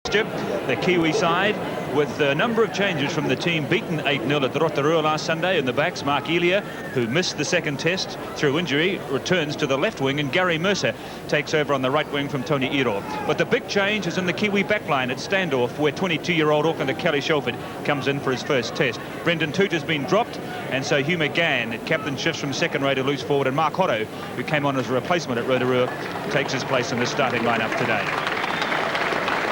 The Kiwi side with a number of changes from the team beaten 8-0 at Rotorua last Sunday. In the backs, Mark Elia, who missed the second test through injury, returns to the left wing, and Gary Mercer takes over on the right wing from Tony Iro. But the big change is in the Kiwi backline at standoff, where 22-year-old Aucklander Kelly Shelford comes in for his first test. Brendan Toot has been dropped, and so Hugh McGann, captain, shifts from second row to loose forward, and Mark Hotto, who came on as a replacement at Rotorua, takes his place in the starting lineup today.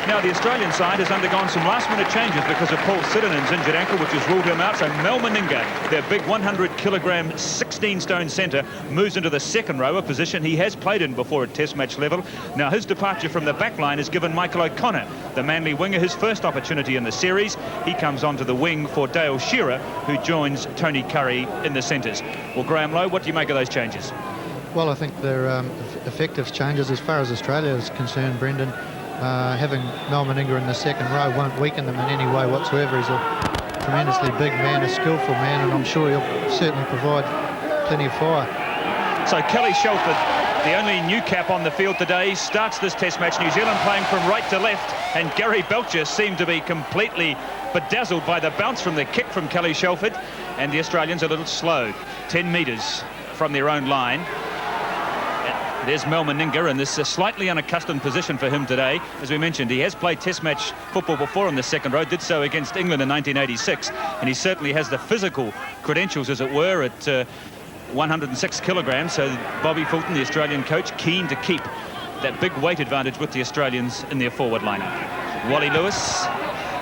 Now, the Australian side has undergone some last-minute changes because of Paul Sidonen's injured ankle, which has ruled him out. So Mel Meninga, their big 100-kilogram, 16-stone centre, moves into the second row, a position he has played in before at Test match level. Now, his departure from the back line has given Michael O'Connor, the Manly winger, his first opportunity in the series. He comes onto the wing for Dale Shearer, who joins Tony Curry in the centres. Well, Graham Lowe, what do you make of those changes? Well, I think they're effective changes as far as Australia is concerned, Brendan. Having Mel Meninga in the second row won't weaken them in any way whatsoever. He's a tremendously big man, a skillful man, and I'm sure he'll certainly provide plenty of fire. So Kelly Shelford, the only new cap on the field today, starts this test match. New Zealand playing from right to left, and Gary Belcher seemed to be completely bedazzled by the bounce from the kick from Kelly Shelford, and the Australians a little slow, 10 metres from their own line. There's Mel Meninga in this slightly unaccustomed position for him today. As we mentioned, he has played test match football before in the second row, did so against England in 1986, and he certainly has the physical credentials, as it were, at 106 kilograms. So Bobby Fulton, the Australian coach, keen to keep that big weight advantage with the Australians in their forward lineup. Wally Lewis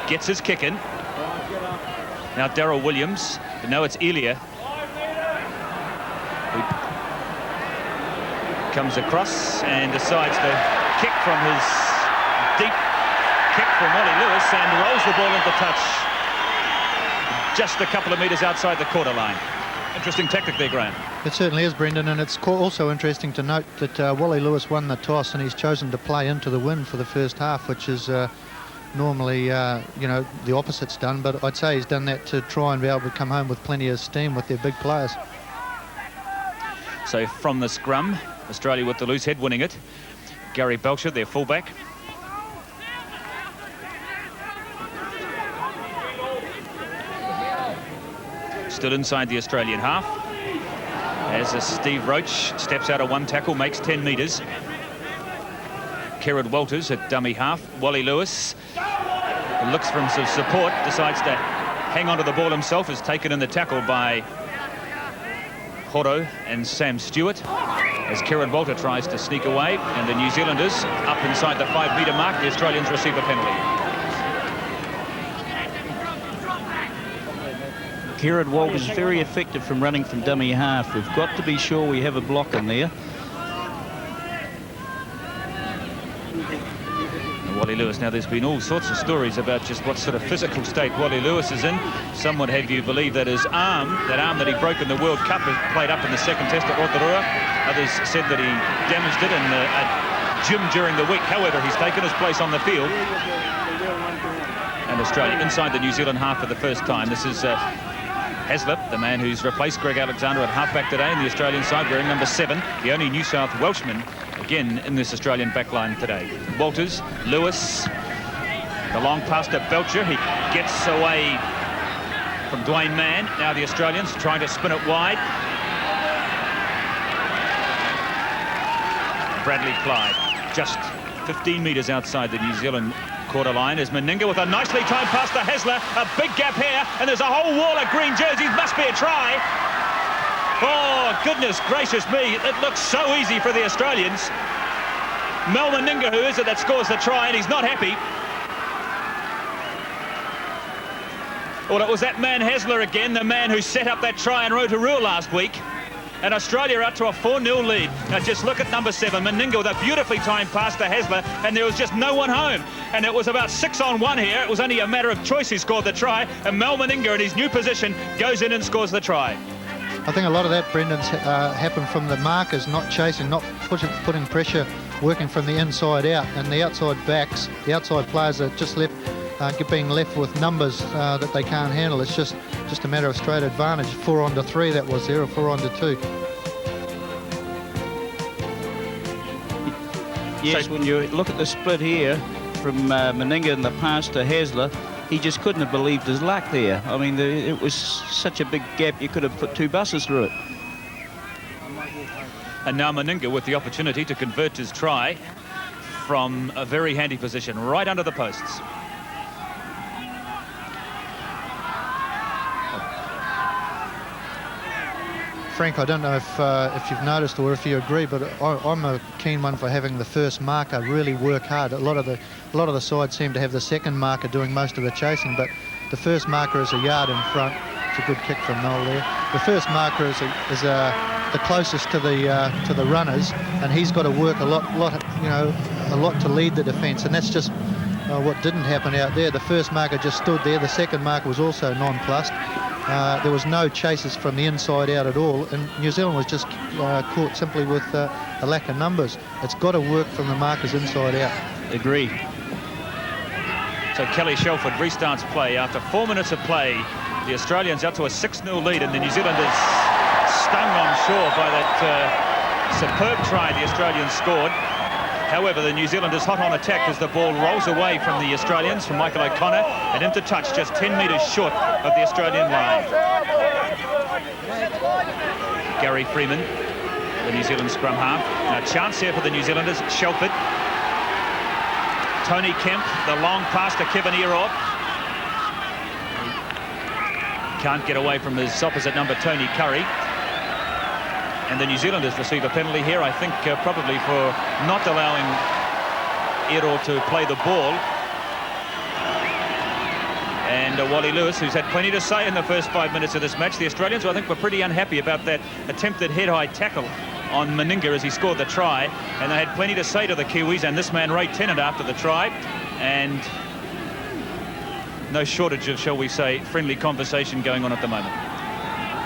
gets his kick in. Now Darryl Williams, but no, it's Elia, who comes across and decides to kick from his deep kick from Wally Lewis and rolls the ball into touch just a couple of metres outside the quarter line. Interesting tactic there, Graham. It certainly is, Brendan, and it's also interesting to note that Wally Lewis won the toss and he's chosen to play into the wind for the first half, which is normally, you know, the opposite's done, but I'd say he's done that to try and be able to come home with plenty of steam with their big players. So from the scrum, Australia with the loose head winning it. Gary Belcher, their fullback. Still inside the Australian half. As Steve Roach steps out of one tackle, makes 10 metres. Kerrod Walters at dummy half. Wally Lewis looks for some support, decides to hang onto the ball himself, is taken in the tackle by Horo and Sam Stewart, as Kerrod Walter tries to sneak away, and the New Zealanders up inside the 5-metre mark. The Australians receive a penalty. Kerrod Walter is very effective from running from dummy half. We've got to be sure we have a block in there. Wally Lewis, now there's been all sorts of stories about just what sort of physical state Wally Lewis is in. Some would have you believe that his arm, that he broke in the World Cup, is played up in the second test at Rotorua. Others said that he damaged it in a gym during the week. However, he's taken his place on the field. And Australia inside the New Zealand half for the first time. This is Haslip, the man who's replaced Greg Alexander at halfback today in the Australian side, wearing number 7, the only New South Welshman again in this Australian backline today. Walters, Lewis, the long pass to Belcher. He gets away from Dwayne Mann. Now the Australians trying to spin it wide. Bradley Clyde, just 15 metres outside the New Zealand quarter line, is Meninga with a nicely timed pass to Hasler. A big gap here, and there's a whole wall of green jerseys. Must be a try. Oh, goodness gracious me. It looks so easy for the Australians. Mel Meninga, who is it that scores the try, and he's not happy. Well, it was that man Hasler again, the man who set up that try in Rotorua last week. And Australia are up to a 4-0 lead. Now just look at number 7, Meninga, with a beautifully timed pass to Hasler, and there was just no one home. And it was about 6-on-1 here. It was only a matter of choice who scored the try, and Mel Meninga in his new position goes in and scores the try. I think a lot of that, Brendan's happened from the markers not chasing, not putting pressure, working from the inside out, and the outside backs, the outside players are just being left with numbers that they can't handle. It's just a matter of straight advantage. 4-on-3 that was there, or 4-on-2. Yes, when you look at the split here, from Meninga in the pass to Hasler, he just couldn't have believed his luck there. I mean, it was such a big gap, you could have put 2 buses through it. And now Meninga with the opportunity to convert his try from a very handy position, right under the posts. Frank, I don't know if you've noticed or if you agree, but I'm a keen one for having the first marker really work hard. A lot of the sides seem to have the second marker doing most of the chasing, but the first marker is a yard in front. It's a good kick from Noel there. The first marker is the closest to the runners, and he's got to work a lot to lead the defence, and that's just what didn't happen out there. The first marker just stood there. The second marker was also nonplussed. There was no chases from the inside out at all, and New Zealand was just caught simply with a lack of numbers. It's got to work from the markers inside out. Agree. So Kelly Shelford restarts play after 4 minutes of play. The Australians up to a 6-0 lead, and the New Zealanders stung on shore by that superb try the Australians scored. However, the New Zealanders hot on attack as the ball rolls away from the Australians, from Michael O'Connor, and into touch just 10 metres short of the Australian line. Gary Freeman, the New Zealand scrum half. Now, chance here for the New Zealanders. Shelford. Tony Kemp, the long pass to Kevin Eroff. Can't get away from his opposite number, Tony Curry. And the New Zealanders receive a penalty here, I think, probably for not allowing Ero to play the ball. And Wally Lewis, who's had plenty to say in the first 5 minutes of this match. The Australians, I think, were pretty unhappy about that attempted head-high tackle on Meninga as he scored the try. And they had plenty to say to the Kiwis and this man, Ray Tennant, after the try. And no shortage of, shall we say, friendly conversation going on at the moment.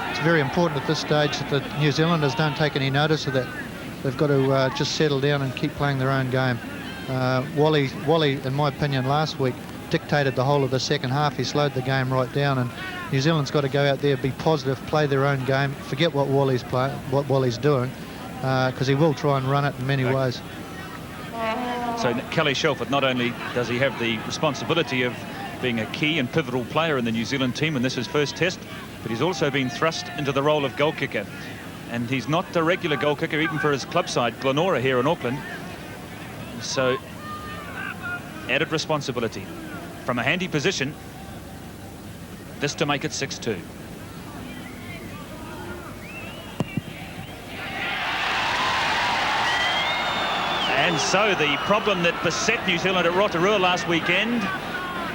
It's very important at this stage that the New Zealanders don't take any notice of that. They've got to just settle down and keep playing their own game. Wally, in my opinion, last week dictated the whole of the second half. He slowed the game right down, and New Zealand's got to go out there, be positive, play their own game, forget what Wally's doing, because he will try and run it in many ways. So Kelly Shelford, not only does he have the responsibility of being a key and pivotal player in the New Zealand team, and this is his first test, but he's also been thrust into the role of goal kicker. And he's not a regular goal kicker even for his club side, Glenora, here in Auckland. So added responsibility. From a handy position, this to make it 6-2. And so the problem that beset New Zealand at Rotorua last weekend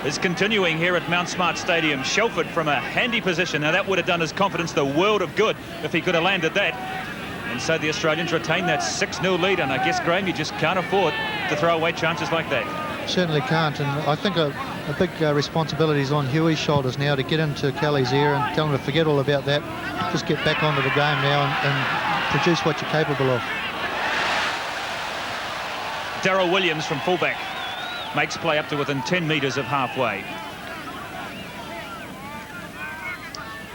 is continuing here at Mount Smart Stadium. Shelford from a handy position. Now that would have done his confidence the world of good if he could have landed that. And so the Australians retain that 6-0 lead, and I guess, Graham, you just can't afford to throw away chances like that. Certainly can't, and I think a big responsibility is on Huey's shoulders now to get into Kelly's ear and tell him to forget all about that. Just get back onto the game now and produce what you're capable of. Darryl Williams from fullback makes play up to within 10 metres of halfway.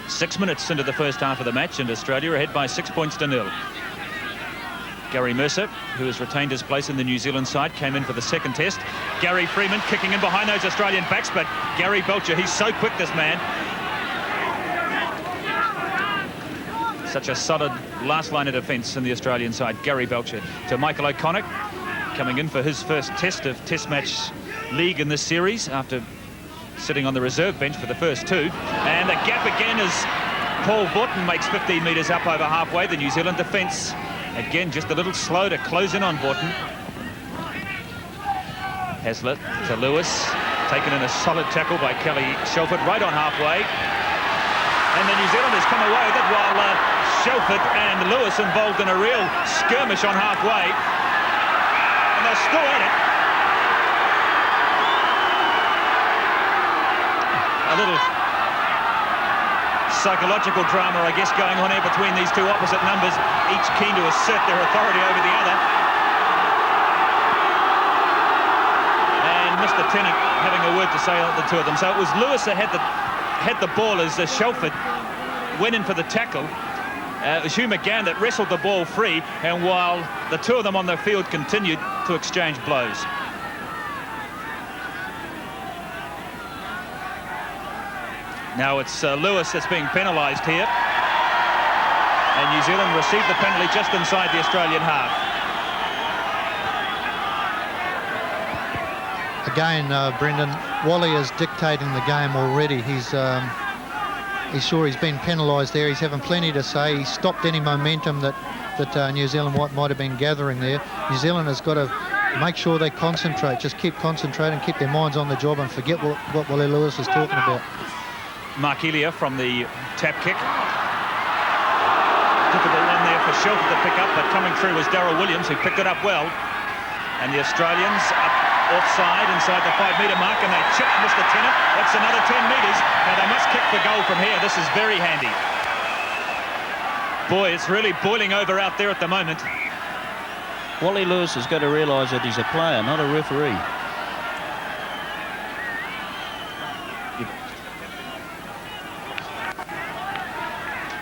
6 minutes into the first half of the match, and Australia ahead by 6 points to 0. Gary Mercer, who has retained his place in the New Zealand side, came in for the second test. Gary Freeman kicking in behind those Australian backs, but Gary Belcher, he's so quick, this man. Such a solid last line of defence in the Australian side. Gary Belcher to Michael O'Connor, coming in for his first test of Test Match League in this series after sitting on the reserve bench for the first two. And the gap again as Paul Vaughton makes 15 metres up over halfway. The New Zealand defence, again, just a little slow to close in on Vaughton. Haslett to Lewis, taken in a solid tackle by Kelly Shelford right on halfway. And the New Zealanders come away with it while Shelford and Lewis involved in a real skirmish on halfway. And they're still in it. A little psychological drama, I guess, going on here between these two opposite numbers, each keen to assert their authority over the other. And Mr. Tennant having a word to say on the two of them. So it was Lewis that had the ball as Shelford went in for the tackle. It was Hugh McGann that wrestled the ball free, and while the two of them on the field continued to exchange blows. Now it's Lewis that's being penalised here. And New Zealand received the penalty just inside the Australian half. Again, Brendan, Wally is dictating the game already. He's sure he's been penalised there. He's having plenty to say. He stopped any momentum that New Zealand might have been gathering there. New Zealand has got to make sure they concentrate. Just keep concentrating, keep their minds on the job, and forget what Wally Lewis is talking about. Mark Elia from the tap kick. Difficult one there for Shelton to pick up, but coming through was Darryl Williams, who picked it up well. And the Australians up offside inside the 5-metre mark, and they chip Mr. Tennant. That's another 10 metres. Now they must kick the goal from here. This is very handy. Boy, it's really boiling over out there at the moment. Wally Lewis has got to realise that he's a player, not a referee.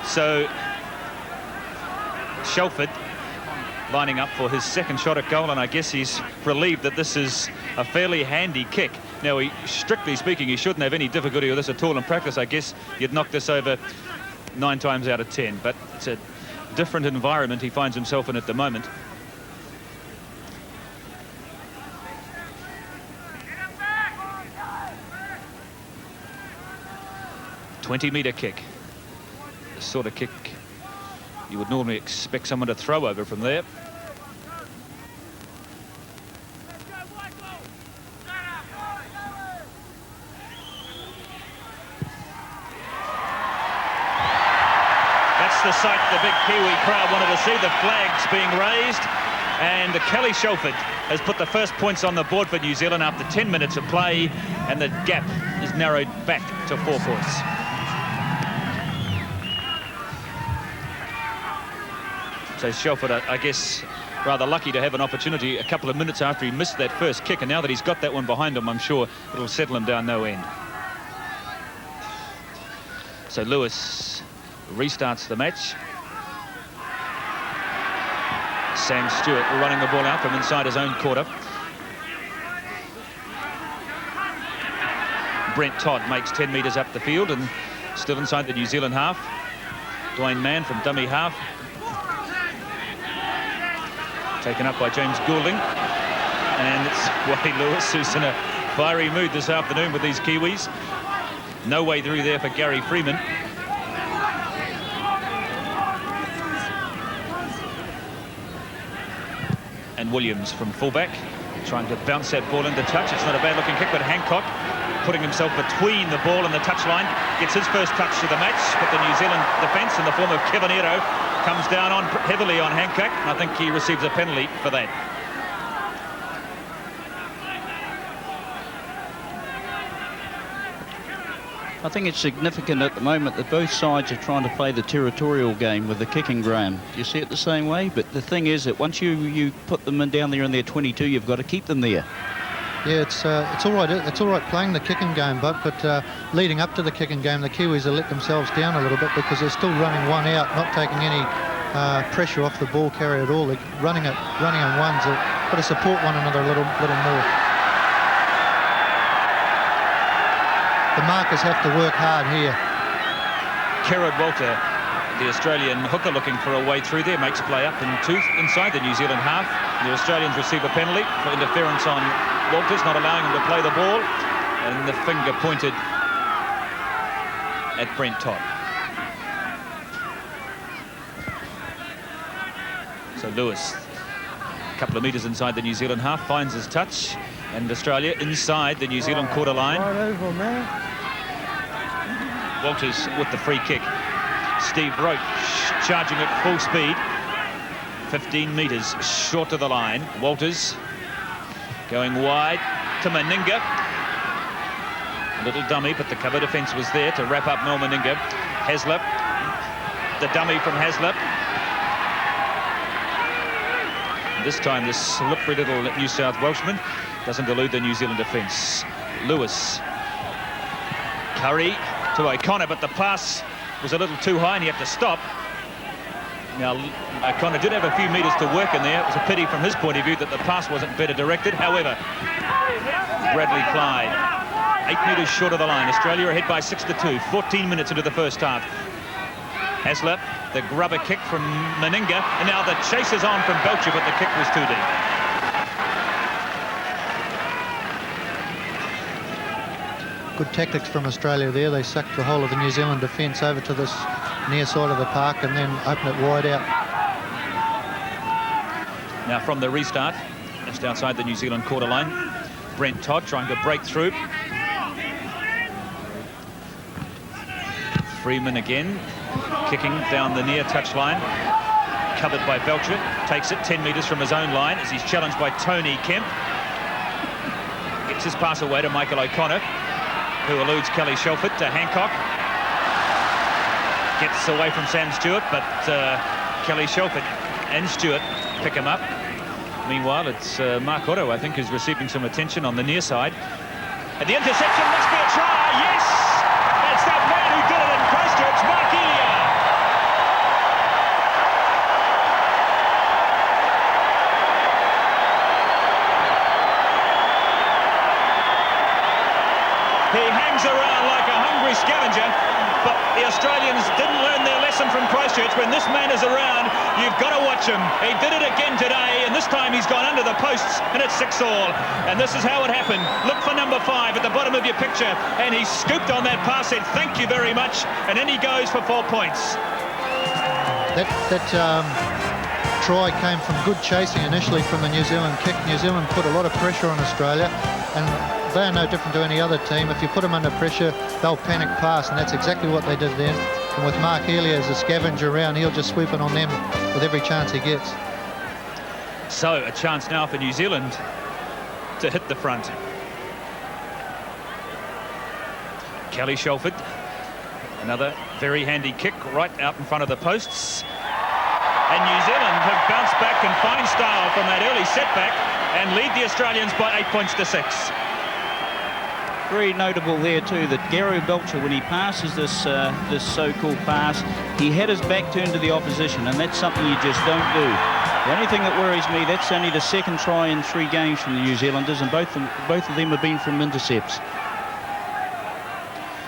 So Shelford lining up for his second shot at goal, and I guess he's relieved that this is a fairly handy kick. Now, strictly speaking, he shouldn't have any difficulty with this at all in practice. I guess you'd knock this over 9 times out of 10, but it's a different environment he finds himself in at the moment. A 20-metre kick. The sort of kick you would normally expect someone to throw over from there. That's the sight the big Kiwi crowd wanted to see, the flags being raised. And Kelly Shelford has put the first points on the board for New Zealand after 10 minutes of play, and the gap is narrowed back to 4 points. So Shelford, I guess, rather lucky to have an opportunity a couple of minutes after he missed that first kick, and now that he's got that one behind him, I'm sure it'll settle him down no end. So Lewis restarts the match. Sam Stewart running the ball out from inside his own quarter. Brent Todd makes 10 metres up the field and still inside the New Zealand half. Dwayne Mann from dummy half. Taken up by James Goulding, and it's Wally Lewis who's in a fiery mood this afternoon with these Kiwis. No way through there for Gary Freeman. And Williams from fullback trying to bounce that ball into touch. It's not a bad looking kick, but Hancock putting himself between the ball and the touchline gets his first touch to the match, but the New Zealand defence in the form of Cavanero comes down heavily on Hancock, and I think he receives a penalty for that. I think it's significant at the moment that both sides are trying to play the territorial game with the kicking ground. Do you see it the same way? But the thing is that once you put them down there in their 22, you've got to keep them there. Yeah, it's all right. It's all right playing the kicking game, but leading up to the kicking game, the Kiwis have let themselves down a little bit because they're still running one out, not taking any pressure off the ball carrier at all. They're running on ones. They've got to support one another a little more. The markers have to work hard here. Kerrod Walter, the Australian hooker, looking for a way through there, makes play up inside the New Zealand half. The Australians receive a penalty for interference on Walters, not allowing him to play the ball, and the finger pointed at Brent Todd. So Lewis, a couple of metres inside the New Zealand half, finds his touch, and Australia inside the New Zealand quarter line. Right over, man. Walters with the free kick. Steve Roach charging at full speed. 15 metres short of the line. Walters going wide to Meninga. A little dummy, but the cover defence was there to wrap up Mel Meninga. Hasler, the dummy from Hasler. This time the slippery little New South Welshman doesn't elude the New Zealand defence. Lewis. Curry to O'Connor, but the pass was a little too high and he had to stop. Now, O'Connor did have a few metres to work in there. It was a pity from his point of view that the pass wasn't better directed. However, Bradley Clyde 8 metres short of the line. Australia ahead by 6-2, 14 minutes into the first half. Hasler, the grubber kick from Meninga, and now the chase is on from Belcher, but the kick was too deep. Good tactics from Australia there. They sucked the whole of the New Zealand defence over to this near side of the park and then opened it wide out. Now from the restart, just outside the New Zealand quarter line, Brent Todd trying to break through. Freeman again, kicking down the near touchline, covered by Belcher, takes it 10 metres from his own line as he's challenged by Tony Kemp. Gets his pass away to Michael O'Connor, who eludes Kelly Shelford to Hancock. Gets away from Sam Stewart, but Kelly Shelford and Stewart pick him up. Meanwhile, it's Mark Otto, I think, who's receiving some attention on the near side. And the interception must be a try, yes! It's that man who did it in Christchurch, Mark Elia. He hangs around like a hungry scavenger, but the Australians didn't learn their lesson from Christchurch. When this man is around, you've got to watch him. He did it again today, and this time he's gone under the posts, and it's 6-all. And this is how it happened. Look for number 5 at the bottom of your picture, and he scooped on that pass, said thank you very much, and then he goes for 4 points. That try came from good chasing initially from the New Zealand kick. New Zealand put a lot of pressure on Australia, and they are no different to any other team. If you put them under pressure, they'll panic pass, and that's exactly what they did then. And with Mark Elia as a scavenger around, he'll just sweep it on them with every chance he gets. So a chance now for New Zealand to hit the front. Kelly Shelford, another very handy kick right out in front of the posts. And New Zealand have bounced back in fine style from that early setback and lead the Australians by 8 points to 6. Very notable there too that Gary Belcher, when he passes this so-called pass, he had his back turned to the opposition, and that's something you just don't do. The only thing that worries me, that's only the second try in 3 games from the New Zealanders, and both of them have been from intercepts.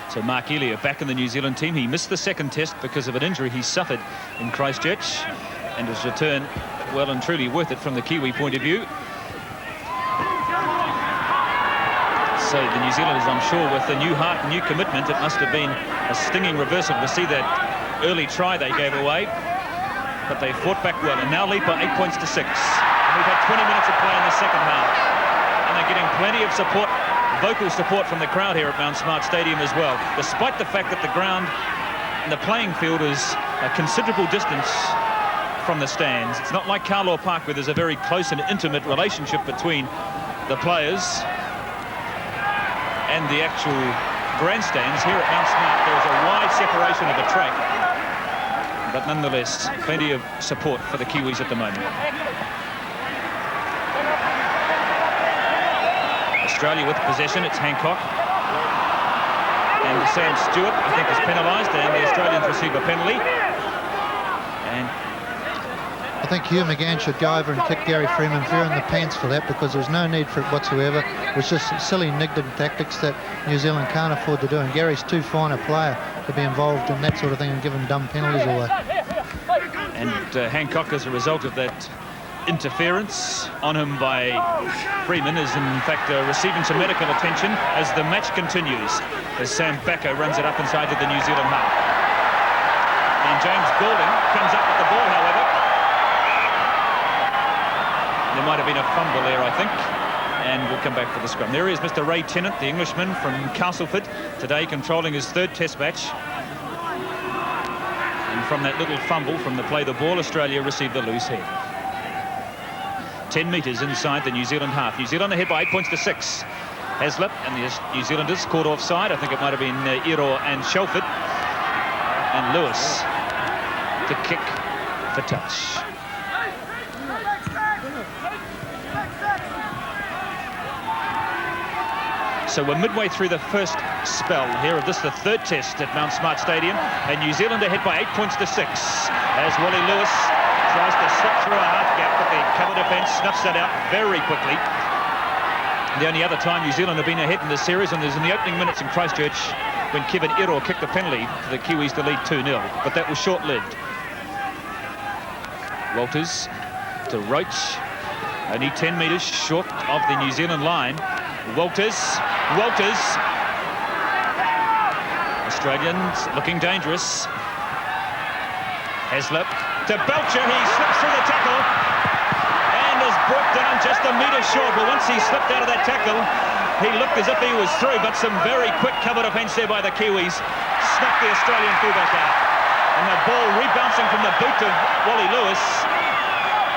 So Mark Elia back in the New Zealand team. He missed the second test because of an injury he suffered in Christchurch, and his return well and truly worth it from the Kiwi point of view. So the New Zealanders, I'm sure, with the new heart and new commitment, it must have been a stinging reversal to see that early try they gave away. But they fought back well and now lead by 8 points to 6. And we've had 20 minutes of play in the second half. And they're getting plenty of support, vocal support from the crowd here at Mount Smart Stadium as well, despite the fact that the ground and the playing field is a considerable distance from the stands. It's not like Carlaw Park, where there's a very close and intimate relationship between the players and the actual grandstands. Here at Mount Smart, there is a wide separation of the track, but nonetheless plenty of support for the Kiwis at the moment. Australia with possession. It's Hancock, and Sam Stewart, I think, is penalised, and the Australians receive a penalty. And I think Hugh McGann should go over and kick Gary Freeman fair in the pants for that, because there's no need for it whatsoever. It was just silly niggard tactics that New Zealand can't afford to do, and Gary's too fine a player to be involved in that sort of thing and give him dumb penalties away. And Hancock, as a result of that interference on him by Freeman, is in fact receiving some medical attention as the match continues, as Sam Backer runs it up inside to the New Zealand half. And James Goulding comes up with the ball, however. There might have been a fumble there, I think, and we'll come back for the scrum. There is Mr. Ray Tennant, the Englishman from Castleford, today controlling his 3rd test match. And from that little fumble from the play the ball, Australia received the loose head. 10 metres inside the New Zealand half. New Zealand ahead by 8 points to 6. Haslip and the New Zealanders caught offside. I think it might have been Iro and Shelford. And Lewis to kick for touch. So we're midway through the first spell here of this, the 3rd test at Mount Smart Stadium, and New Zealand ahead by 8 points to 6 as Wally Lewis tries to slip through a half gap, but the cover defence snuffs that out very quickly. The only other time New Zealand have been ahead in this series, and there's in the opening minutes in Christchurch when Kevin Ero kicked the penalty for the Kiwis to lead 2-0, but that was short-lived. Walters to Roach, only 10 metres short of the New Zealand line. Walters. Australians looking dangerous. Heslip to Belcher, he slips through the tackle and is brought down just a metre short. But once he slipped out of that tackle, he looked as if he was through, but some very quick cover defence there by the Kiwis snuck the Australian fullback out. And the ball rebounding from the boot of Wally Lewis,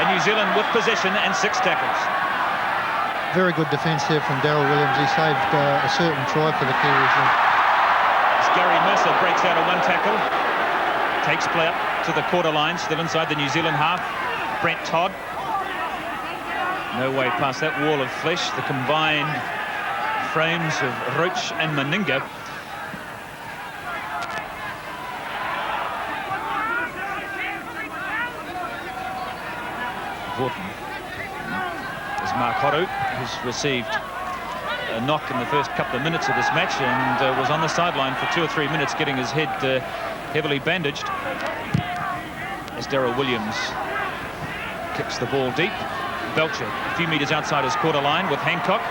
and New Zealand with possession and 6 tackles. Very good defence there from Daryl Williams. He saved a certain try for the Kiwis. As Gary Mercer breaks out of 1 tackle, takes play up to the quarter line, still inside the New Zealand half. Brent Todd. No way past that wall of flesh. The combined frames of Roach and Meninga. Vaughton. There's Mark Horu, who's received a knock in the first couple of minutes of this match and was on the sideline for 2 or 3 minutes getting his head heavily bandaged. As Daryl Williams kicks the ball deep. Belcher a few metres outside his quarter line with Hancock.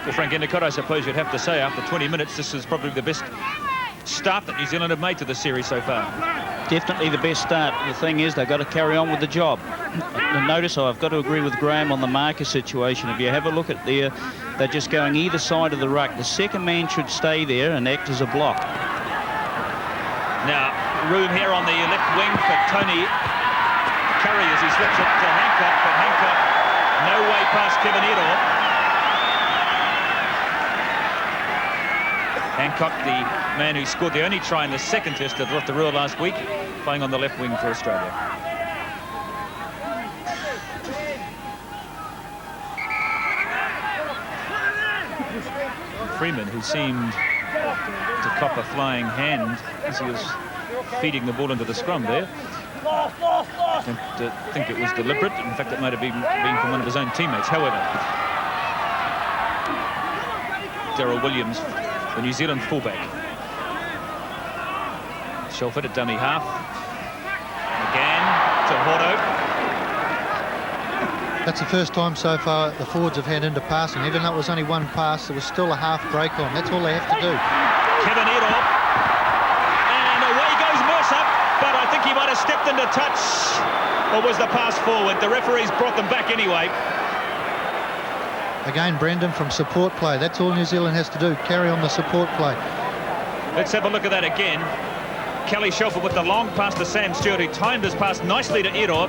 Well, Frank Endicott, I suppose you'd have to say after 20 minutes this is probably the best start that New Zealand have made to the series so far. Definitely the best start. The thing is, they've got to carry on with the job. And notice, I've got to agree with Graham on the marker situation. If you have a look at there, they're just going either side of the ruck. The second man should stay there and act as a block. Now, room here on the left wing for Tony Curry as he slips it to Hancock, but Hancock no way past Kevin Ero. Hancock, the man who scored the only try in the second test at Rotorua last week, playing on the left wing for Australia. Freeman, who seemed to cop a flying hand as he was feeding the ball into the scrum there. I don't think it was deliberate. In fact, it might have been from one of his own teammates. However, Daryl Williams, the New Zealand fullback. Shelford at dummy half. Again to Hordo. That's the first time so far the forwards have had into passing. Even though it was only 1 pass, there was still a half break on. That's all they have to do. Kevin Ero. And away goes Mercer, but I think he might have stepped into touch. Or was the pass forward? The referees brought them back anyway. Again, Brendan, from support play. That's all New Zealand has to do. Carry on the support play. Let's have a look at that again. Kelly Shelford with the long pass to Sam Stewart, who timed his pass nicely to Ero.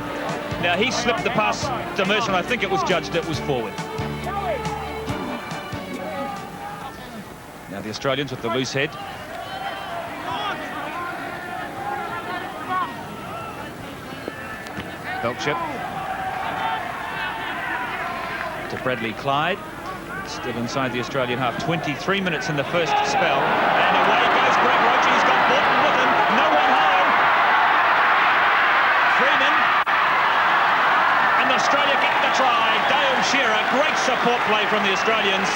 Now he slipped the pass to Mercer, and I think it was judged it was forward. Now the Australians with the loose head. Belcher. To Bradley Clyde. Still inside the Australian half. 23 minutes in the first spell. And away goes Greg Roach. He's got Vaughton with him. No one home. Freeman. And Australia get the try. Dale Shearer. Great support play from the Australians.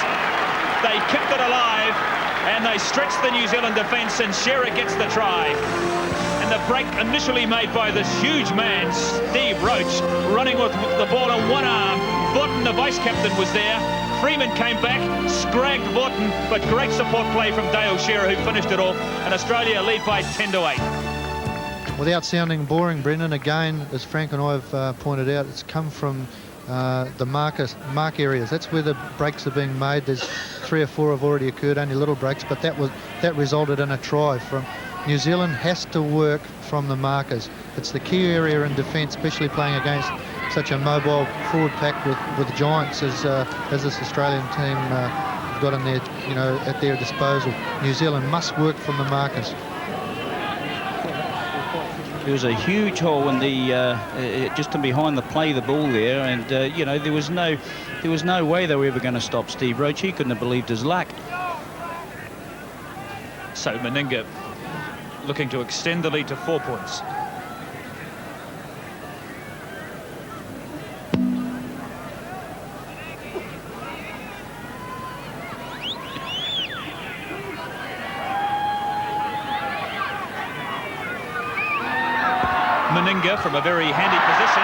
They kept it alive. And they stretched the New Zealand defence. And Shearer gets the try. And the break initially made by this huge man, Steve Roach, running with the ball in one arm. Vaughton, the vice-captain, was there. Freeman came back, scragged Vaughton, but great support play from Dale Shearer, who finished it off, and Australia lead by 10-8. Without sounding boring, Brendan, again, as Frank and I have pointed out, it's come from the mark areas. That's where the breaks are being made. There's 3 or 4 have already occurred, only little breaks, but that resulted in a try. From New Zealand has to work from the markers. It's the key area in defence, especially playing against such a mobile forward pack with giants as this Australian team have got in their, at their disposal. New Zealand must work from the markers. There was a huge hole in the just in behind the play the ball there, and there was no way they were ever going to stop Steve Roach. He couldn't have believed his luck. So Meninga looking to extend the lead to 4 points. Meninga from a very handy position,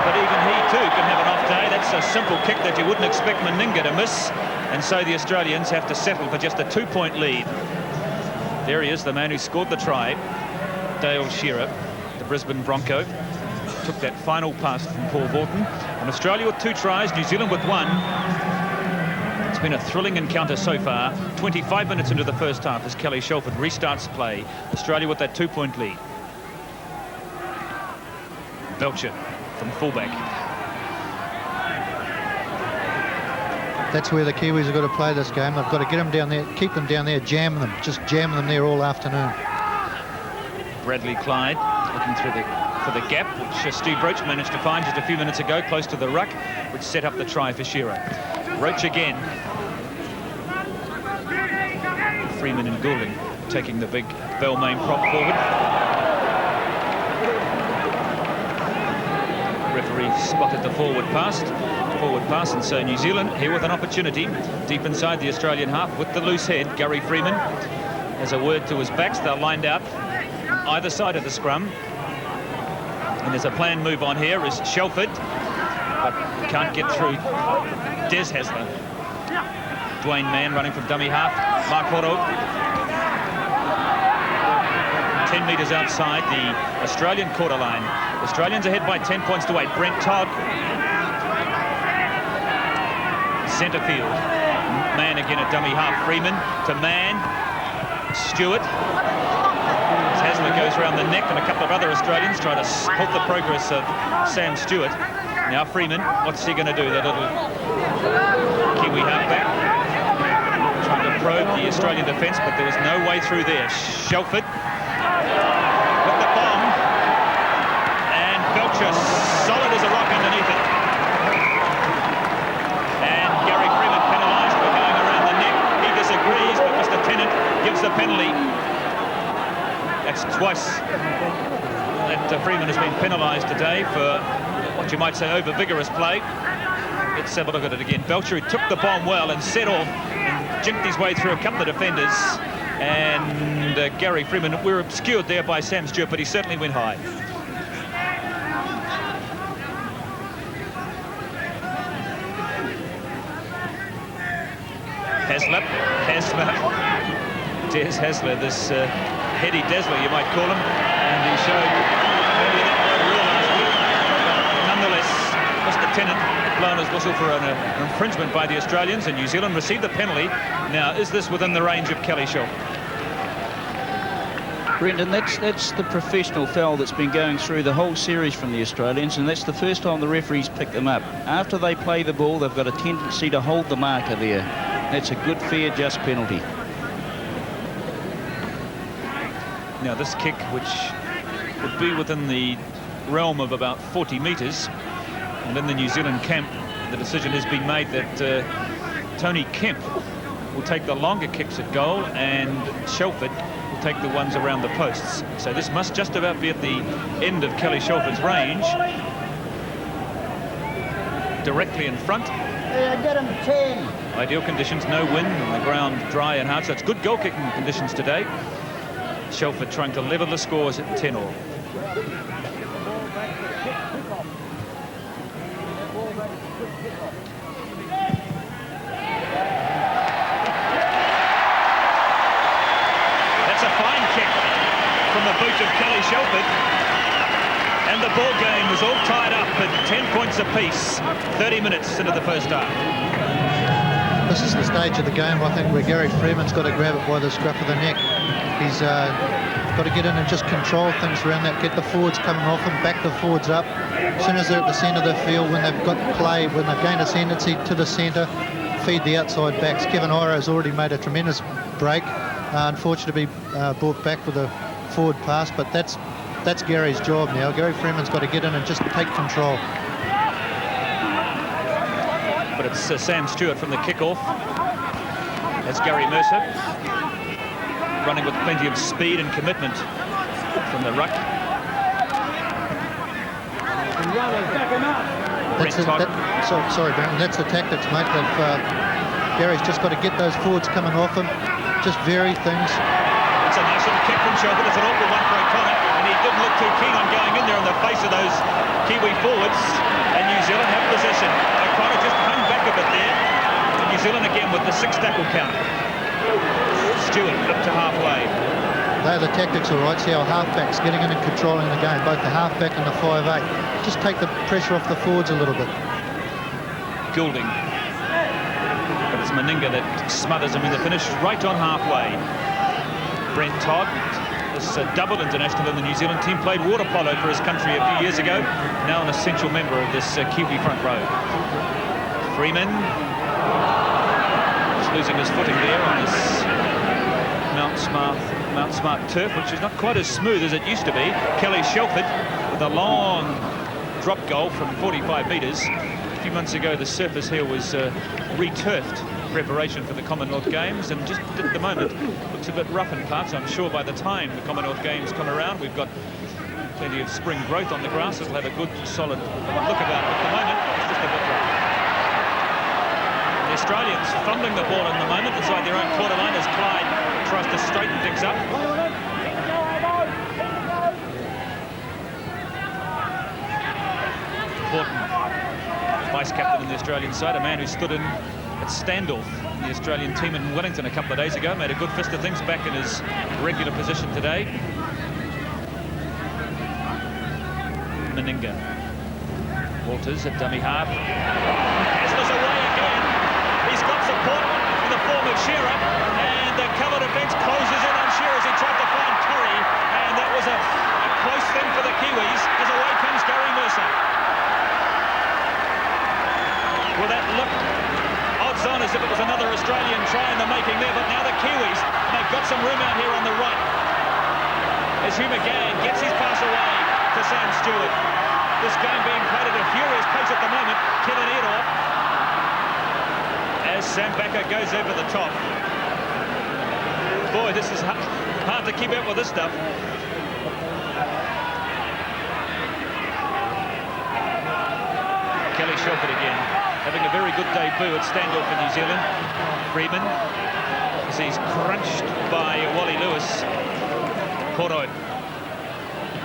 but even he too can have an off day. That's a simple kick that you wouldn't expect Meninga to miss, and so the Australians have to settle for just a 2-point lead. There he is, the man who scored the try, Dale Shearer, the Brisbane Bronco. Took that final pass from Paul Vaughton. And Australia with 2 tries, New Zealand with 1. It's been a thrilling encounter so far. 25 minutes into the first half as Kelly Shelford restarts play. Australia with that 2-point lead. Belcher from fullback. That's where the Kiwis have got to play this game. They've got to get them down there, keep them down there, jam them, just jam them there all afternoon. Bradley Clyde looking through for the gap, which Steve Roach managed to find just a few minutes ago, close to the ruck, which set up the try for Shearer. Roach again. Freeman and Goulding taking the big Balmain prop forward. Referee spotted the forward pass, and so New Zealand here with an opportunity deep inside the Australian half with the loose head. Gary Freeman has a word to his backs. They're lined out on either side of the scrum, and there's a planned move on here is Shelford, but can't get through. Des Hasler, Dwayne Mann running from dummy half. Mark Horo 10 metres outside the Australian quarter line. Australians ahead by 10 points to 8. Brent Todd, centre field. Mann again at dummy half. Freeman to Mann. Stewart. As Hasler goes around the neck, and a couple of other Australians try to halt the progress of Sam Stewart. Now Freeman, what's he going to do? That little Kiwi halfback trying to probe the Australian defence, but there was no way through there. Shelford with the bomb, and Belcher solid as a rock underneath it. And Gary Freeman penalised for going around the neck. He disagrees, but Mr. Tennant gives the penalty. That's twice that Freeman has been penalised today for what you might say over vigorous play. Let's have a look at it again. Belcher, who took the bomb well and set off and jinked his way through a couple of defenders. And Gary Freeman, we're obscured there by Sam Stewart, but he certainly went high. Hasler, Des Hasler, this heady dazzler you might call him, and he showed earlier that real last week. Nonetheless, Mr. Tennant blown his whistle for an infringement by the Australians, and New Zealand received the penalty. Now, is this within the range of Kelly Shelford? Brendan, that's the professional foul that's been going through the whole series from the Australians, and that's the first time the referees pick them up. After they play the ball, they've got a tendency to hold the marker there. That's a good, fair, just penalty. Now, this kick, which would be within the realm of about 40 metres, and in the New Zealand camp, the decision has been made that Tony Kemp will take the longer kicks at goal, and Shelford will take the ones around the posts. So this must just about be at the end of Kelly Shelford's range. Directly in front. Get him 10. Ideal conditions, no wind, and the ground dry and hard, so it's good goal-kicking conditions today. Shelford trying to level the scores at 10-all. That's a fine kick from the boot of Kelly Shelford. And the ball game was all tied up at 10 points apiece, 30 minutes into the first half. This is the stage of the game, I think, where Gary Freeman's got to grab it by the scruff of the neck. He's got to get in and just control things around that, get the forwards coming off and back the forwards up. As soon as they're at the centre of the field, when they've got play, when they've gained ascendancy to the centre, feed the outside backs. Kevin Ira's already made a tremendous break. Unfortunately, brought back with a forward pass, but that's Gary's job now. Gary Freeman's got to get in and just take control. But it's Sam Stewart from the kick-off. That's Gary Mercer. running with plenty of speed and commitment from the ruck. Sorry, Brenton, that's the tactics, mate. Gary's just got to get those forwards coming off him, just vary things. It's a nice little kick from Shelford. It's an awkward one for O'Connor, and he didn't look too keen on going in there in the face of those Kiwi forwards. And New Zealand have possession. O'Connor just hung back a bit there. And New Zealand again with the 6 tackle count. Stewart up to halfway. They're the tactics, all right. See our halfbacks getting in and controlling the game, both the halfback and the 5'8". Just take the pressure off the forwards a little bit. Goulding. But it's Meninga that smothers him in the finish, right on halfway. Brent Todd, this double international in the New Zealand team, played water polo for his country a few years ago, now an essential member of this Kiwi front row. Freeman, just losing his footing there on this Mount Smart turf, which is not quite as smooth as it used to be. Kelly Shelford with a long drop goal from 45 metres. A few months ago, the surface here was re-turfed in preparation for the Commonwealth Games, and just at the moment looks a bit rough in parts. I'm sure by the time the Commonwealth Games come around, we've got plenty of spring growth on the grass. It'll have a good, solid look about it. At the moment, it's just a bit rough. The Australians fumbling the ball in the moment inside their own quarter line as Clyde tries to straighten things up. Horton, vice-captain in the Australian side, a man who stood in at Standoff in the Australian team in Wellington a couple of days ago, made a good fist of things back in his regular position today. Meninga. Walters at dummy half. Hasler's away again. He's got support in the form of Shearer, and the cover defence closes in on Shearer as he tried to find Curry, and that was a close thing for the Kiwis as away comes Gary Mercer. Well, that looked odds on as if it was another Australian try in the making there, but now the Kiwis, and they've got some room out here on the right as Hugh McGann gets his pass away to Sam Stewart. This game being played at a furious pace at the moment. Kevin Edorf as Sam Backer goes over the top. Boy, this is hard to keep up with this stuff. Kelly Shelford again, having a very good debut at Standoff in New Zealand. Freeman, as he's crunched by Wally Lewis. Porto.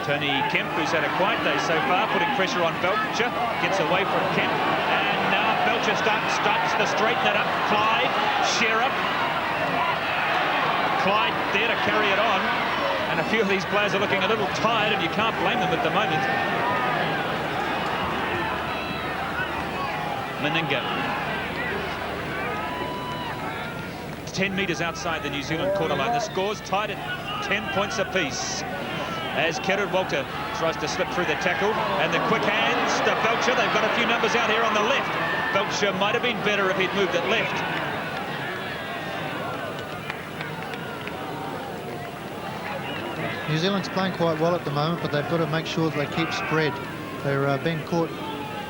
Tony Kemp, who's had a quiet day so far, putting pressure on Belcher, gets away from Kemp, and now Belcher starts to straighten it up. Clyde, Shearer. Clyde there to carry it on, and a few of these players are looking a little tired, and you can't blame them at the moment. Meninga. 10 metres outside the New Zealand quarter line. The score's tied at 10 points apiece as Kerrod Walter tries to slip through the tackle, and the quick hands to Belcher. They've got a few numbers out here on the left. Belcher might have been better if he'd moved it left. New Zealand's playing quite well at the moment, but they've got to make sure that they keep spread. They're being caught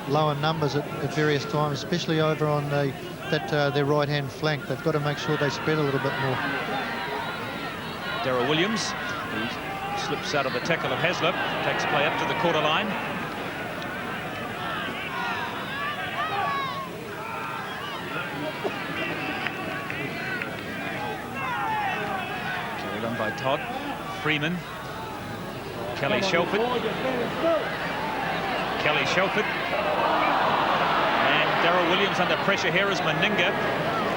lower numbers at various times, especially over on their right-hand flank. They've got to make sure they spread a little bit more. Darryl Williams, he slips out of the tackle of Hasler, takes play up to the quarter line. Carried on by Todd. Freeman. Kelly Shelford. Kelly Shelford. And Darryl Williams under pressure here as Meninga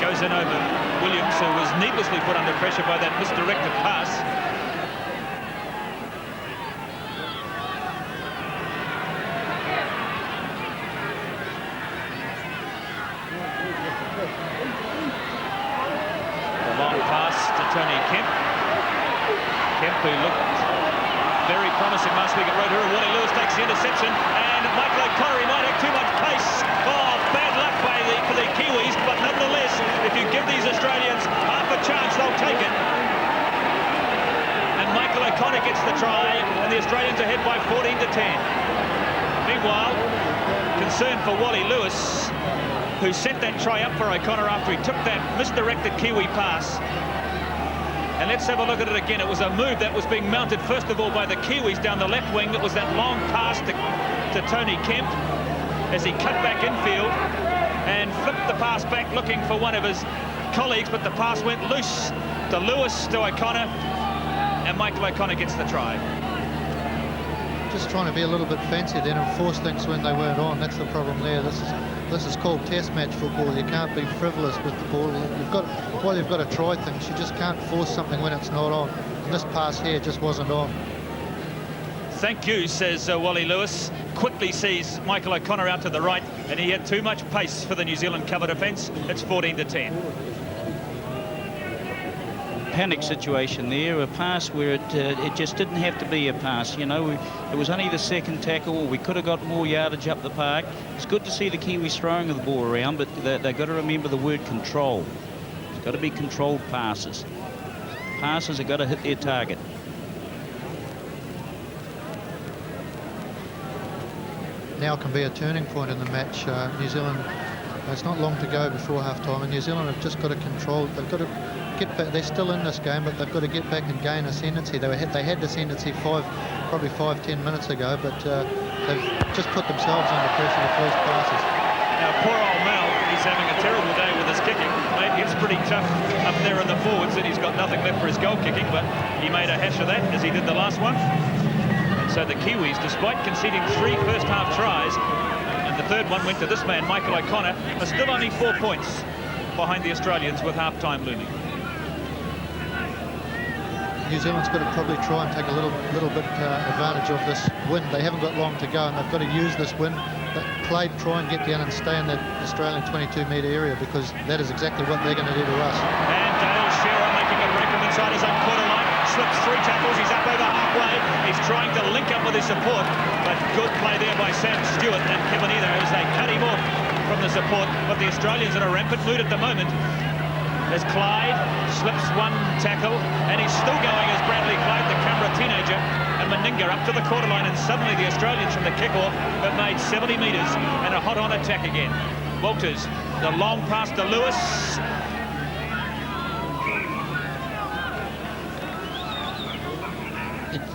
goes in over Williams, who was needlessly put under pressure by that misdirected pass. The long pass to Tony Kemp. Kemp, who looked very promising last week at Rotorua. Wally Lewis takes the interception, and Michael O'Connor might have too much pace. Oh, bad luck for the Kiwis, but nonetheless, if you give these Australians half a chance, they'll take it. And Michael O'Connor gets the try, and the Australians are ahead by 14 to 10. Meanwhile, concern for Wally Lewis, who sent that try up for O'Connor after he took that misdirected Kiwi pass. And let's have a look at it again. It was a move that was being mounted, first of all, by the Kiwis down the left wing. It was that long pass to Tony Kemp as he cut back infield and flipped the pass back looking for one of his colleagues, but the pass went loose to Lewis, to O'Connor, and Michael O'Connor gets the try. Just trying to be a little bit fancy then and force things when they weren't on. That's the problem there. This is called test match football. You can't be frivolous with the ball. You've got to try things. You just can't force something when it's not on. And this pass here just wasn't on. Thank you, says Wally Lewis. Quickly sees Michael O'Connor out to the right, and he had too much pace for the New Zealand cover defence. It's 14-10. Panic situation there, a pass where it just didn't have to be a pass. You know, it was only the second tackle. We could have got more yardage up the park. It's good to see the Kiwis throwing the ball around, but they've got to remember the word control. It's got to be controlled passes. Passes have got to hit their target. Now can be a turning point in the match. New Zealand, it's not long to go before half-time, and New Zealand have just got to control. They've got to get back. They're still in this game, but they've got to get back and gain ascendancy. They had ascendancy probably 5-10 minutes ago, but they've just put themselves under pressure with those passes. Now, poor old Mel, he's having a terrible day with his kicking. Mate, it's pretty tough up there in the forwards, and he's got nothing left for his goal kicking, but he made a hash of that, as he did the last one. And so the Kiwis, despite conceding 3 first-half tries, and the third one went to this man, Michael O'Connor, are still only 4 points behind the Australians with half-time looming. New Zealand's got to probably try and take a little bit advantage of this win. They haven't got long to go, and they've got to use this win. Try and get down and stay in that Australian 22-metre area, because that is exactly what they're going to do to us. And Dale Shearer making a break from inside his own quarter line, slips 3 tackles, he's up over halfway. He's trying to link up with his support, but good play there by Sam Stewart and Kevin Either as they cut him off from the support. But the Australians in a rampant mood at the moment, as Clyde slips 1 tackle, and he's still going as Bradley Clyde, the Canberra teenager, and Meninga up to the quarter line, and suddenly the Australians from the kick-off have made 70 metres and a hot-on attack again. Walters, the long pass to Lewis.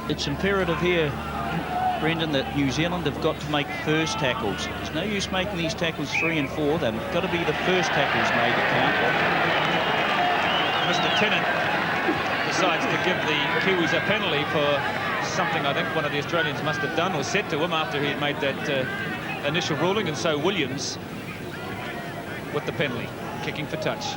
It's imperative here, Brendan, that New Zealand have got to make first tackles. There's no use making these tackles 3 and 4. They've got to be the first tackles made to count. Mr. Tennant decides to give the Kiwis a penalty for something I think one of the Australians must have done or said to him after he had made that initial ruling, and so Williams with the penalty, kicking for touch.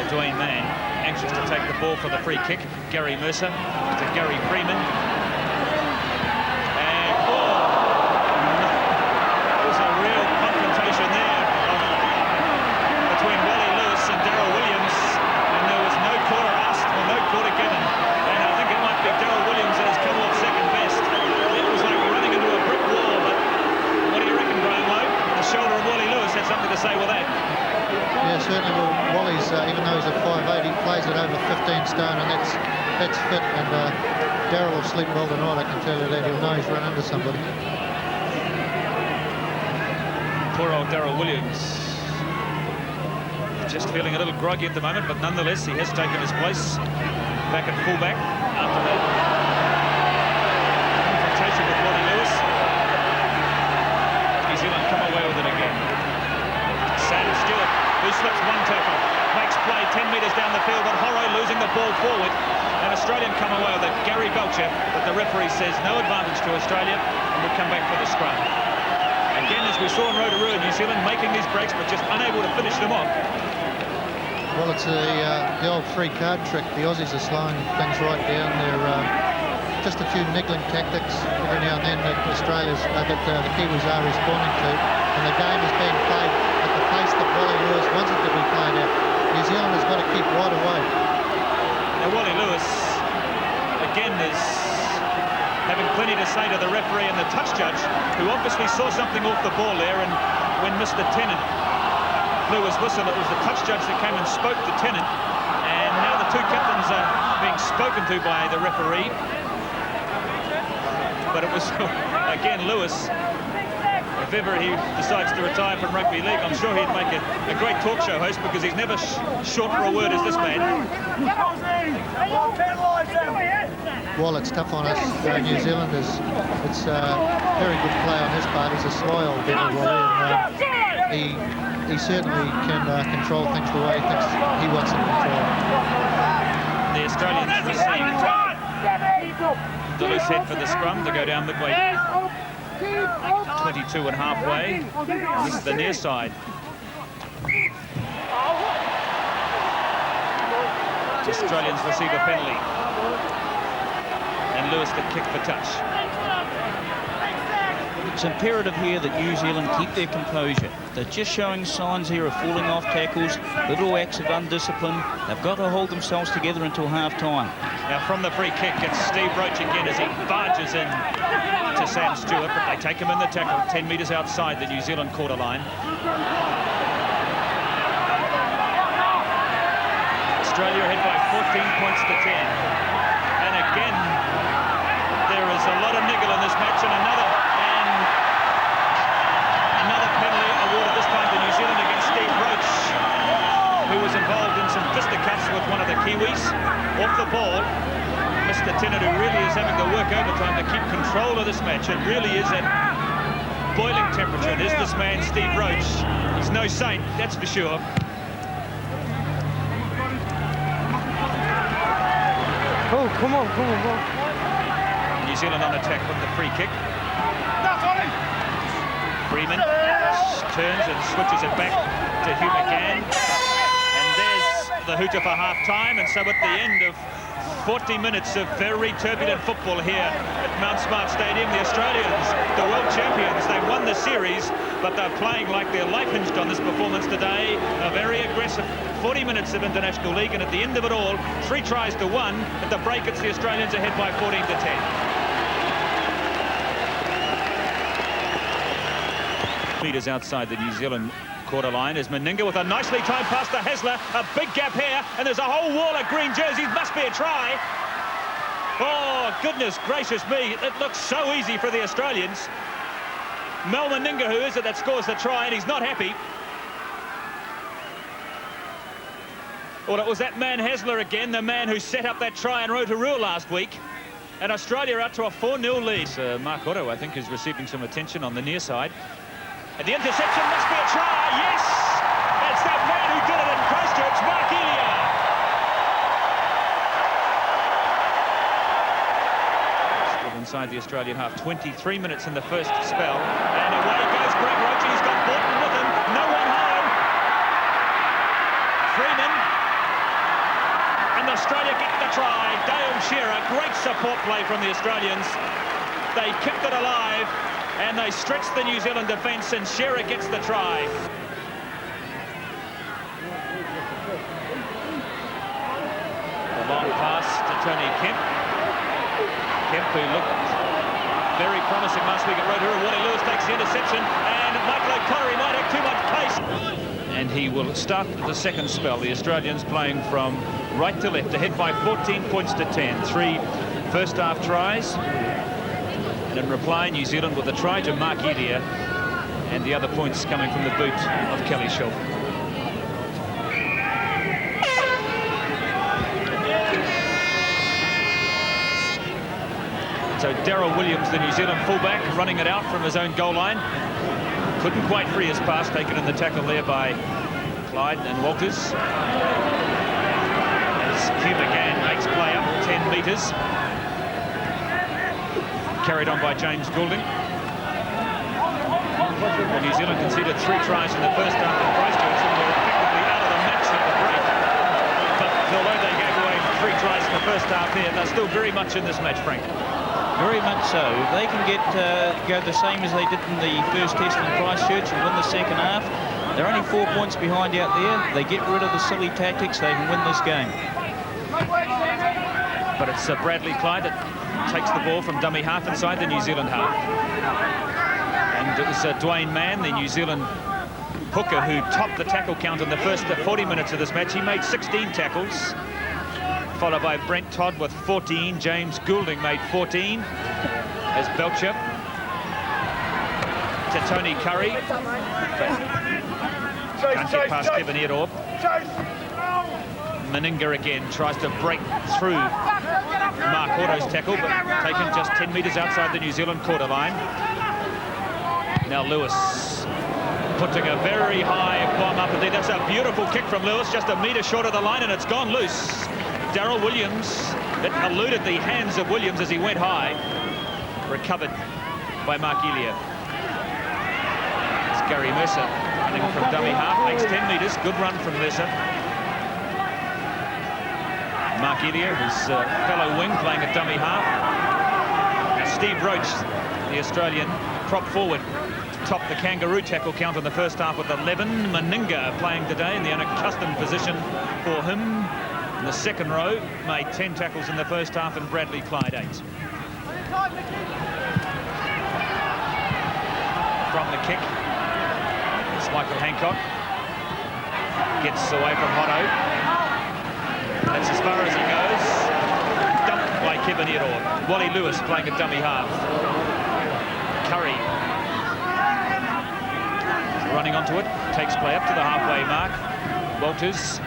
Dwayne Mann anxious to take the ball for the free kick. Gary Mercer to Gary Freeman. And there was a real confrontation there between Wally Lewis and Daryl Williams, and there was no quarter asked or no quarter given. And I think it might be Daryl Williams that has come off second best. It was like running into a brick wall, but what do you reckon, Graham Lowe? The shoulder of Wally Lewis had something to say with that. Yeah, certainly. Well, Wally's, even though he's a 5'8", he plays it over 15 stone, and that's fit. And Darryl will sleep well tonight, I can tell you that. He'll know he's run into somebody. Poor old Daryl Williams. Just feeling a little groggy at the moment, but nonetheless, he has taken his place back at fullback after that confrontation with Wally Lewis. New Zealand come away with it again. Sam Stewart, who slips 1 tackle, makes play 10 metres down the field, but Horro losing the ball forward. And Australian come away with it. Gary Belcher, but the referee says no advantage to Australia, and we'll come back for the scrum. Again, as we saw in Rotorua, New Zealand making these breaks, but just unable to finish them off. Well, it's the old free card trick. The Aussies are slowing things right down. They're just a few niggling tactics every now and then that the Kiwis are responding to, and the game is being played at the pace that Wally Lewis wants it to be played at. New Zealand has got to keep right away. Now, Wally Lewis, again, is having plenty to say to the referee and the touch judge, who obviously saw something off the ball there, and when Mr. Tennant blew his whistle, it was the touch judge that came and spoke to Tennant, and now the 2 captains are being spoken to by the referee. but it was, again, Lewis. If ever he decides to retire from rugby league, I'm sure he'd make a great talk show host, because he's never short for a word as this man. While it's tough on us, New Zealanders, it's very good play on his part. He's a sly old devil, Wally, and he certainly can control things the way he thinks he wants them controlled. The Australians receive the loose head for the scrum to go down midway, 22 and halfway. This is the near side. The Australians receive a penalty, and Lewis to kick for touch. It's imperative here that New Zealand keep their composure. They're just showing signs here of falling off tackles, little acts of undiscipline. They've got to hold themselves together until half-time. Now from the free kick, it's Steve Roach again as he barges in to Sam Stewart, but they take him in the tackle 10 metres outside the New Zealand quarter line. Australia ahead by 14 points to 10. And again, there is a lot of niggle in this match, and another penalty awarded this time to New Zealand against Steve Roach, who was involved in some fisticuffs with one of the Kiwis off the ball. Mr. Tennant, who really is having to work overtime to keep control of this match. It really is at boiling temperature. It is this man, Steve Roach. He's no saint, that's for sure. Oh, come on. New Zealand on attack with the free kick. Freeman turns and switches it back to Hugh McGann. And there's the hooter for half-time. And so at the end of 40 minutes of very turbulent football here at Mount Smart Stadium, the Australians, the world champions, they've won the series, but they're playing like their life hinged on this performance today. A very aggressive 40 minutes of international league, and at the end of it all, 3 tries to 1. At the break, it's the Australians ahead by 14 to 10. Metres outside the New Zealand quarter line is Meninga with a nicely timed pass to Hasler. A big gap here, and there's a whole wall of green jerseys. Must be a try. Oh, goodness gracious me. It looks so easy for the Australians. Mel Meninga, who is it that scores the try, and he's not happy. Well, it was that man Hasler again, the man who set up that try in Rotorua last week. And Australia out to a 4-0 lead. Mark Otto, I think, is receiving some attention on the near side. And the interception must be a try. Yes! It's that man who did it in Christchurch, Mark Elia. Still inside the Australian half. 23 minutes in the first spell. And away goes Greg Roach. He's got Borton with him. No one home. Freeman. And Australia get the try. Dale Shearer. Great support play from the Australians. They kept it alive. And they stretch the New Zealand defence, and Shearer gets the try. The long pass to Tony Kemp. Kemp, who looked very promising last week at Rotorua. Wally Lewis takes the interception, and Michael O'Connor, he might have too much pace. And he will start the second spell. The Australians playing from right to left, ahead by 14 points to 10. 3 first-half tries. And in reply, New Zealand with a try to Mark Elia, and the other points coming from the boot of Kelly Shelf. So Darryl Williams, the New Zealand fullback, running it out from his own goal line. Couldn't quite free his pass, taken in the tackle there by Clyde and Walters. As Hugh McGann makes play up 10 metres. Carried on by James Goulding. Well, New Zealand conceded 3 tries in the first half in Christchurch, and were effectively out of the match at the break. But although they gave away 3 tries in the first half here, they're still very much in this match, Frank. Very much so. If they can go the same as they did in the first test in Christchurch and win the second half, they're only 4 points behind out there. They get rid of the silly tactics, they can win this game. But it's Bradley Clyde that takes the ball from dummy half inside the New Zealand half. And it was Dwayne Mann, the New Zealand hooker, who topped the tackle count in the first 40 minutes of this match. He made 16 tackles, followed by Brent Todd with 14. James Goulding made 14. As Here's Belcher to Tony Curry. Can't get past Kevin Earorp. Meninga again tries to break through Mark Otto's tackle, but taken just 10 metres outside the New Zealand quarter line. Now Lewis putting a very high bomb up indeed. That's a beautiful kick from Lewis, just a metre short of the line, and it's gone loose. Darryl Williams, it eluded the hands of Williams as he went high. Recovered by Mark Elia. It's Gary Mercer running from dummy half, makes 10 metres, good run from Mercer. Mark Elia, his fellow wing, playing at dummy half. Now Steve Roach, the Australian prop forward, topped the Kangaroo tackle count in the first half with 11. Meninga playing today in the unaccustomed position for him. In the second row, made 10 tackles in the first half, and Bradley Clyde 8. From the kick, it's Michael Hancock. Gets away from Hotto. That's as far as he goes. Dumped by Kevin Earorp. Wally Lewis playing a dummy half. Curry running onto it, takes play up to the halfway mark. Walters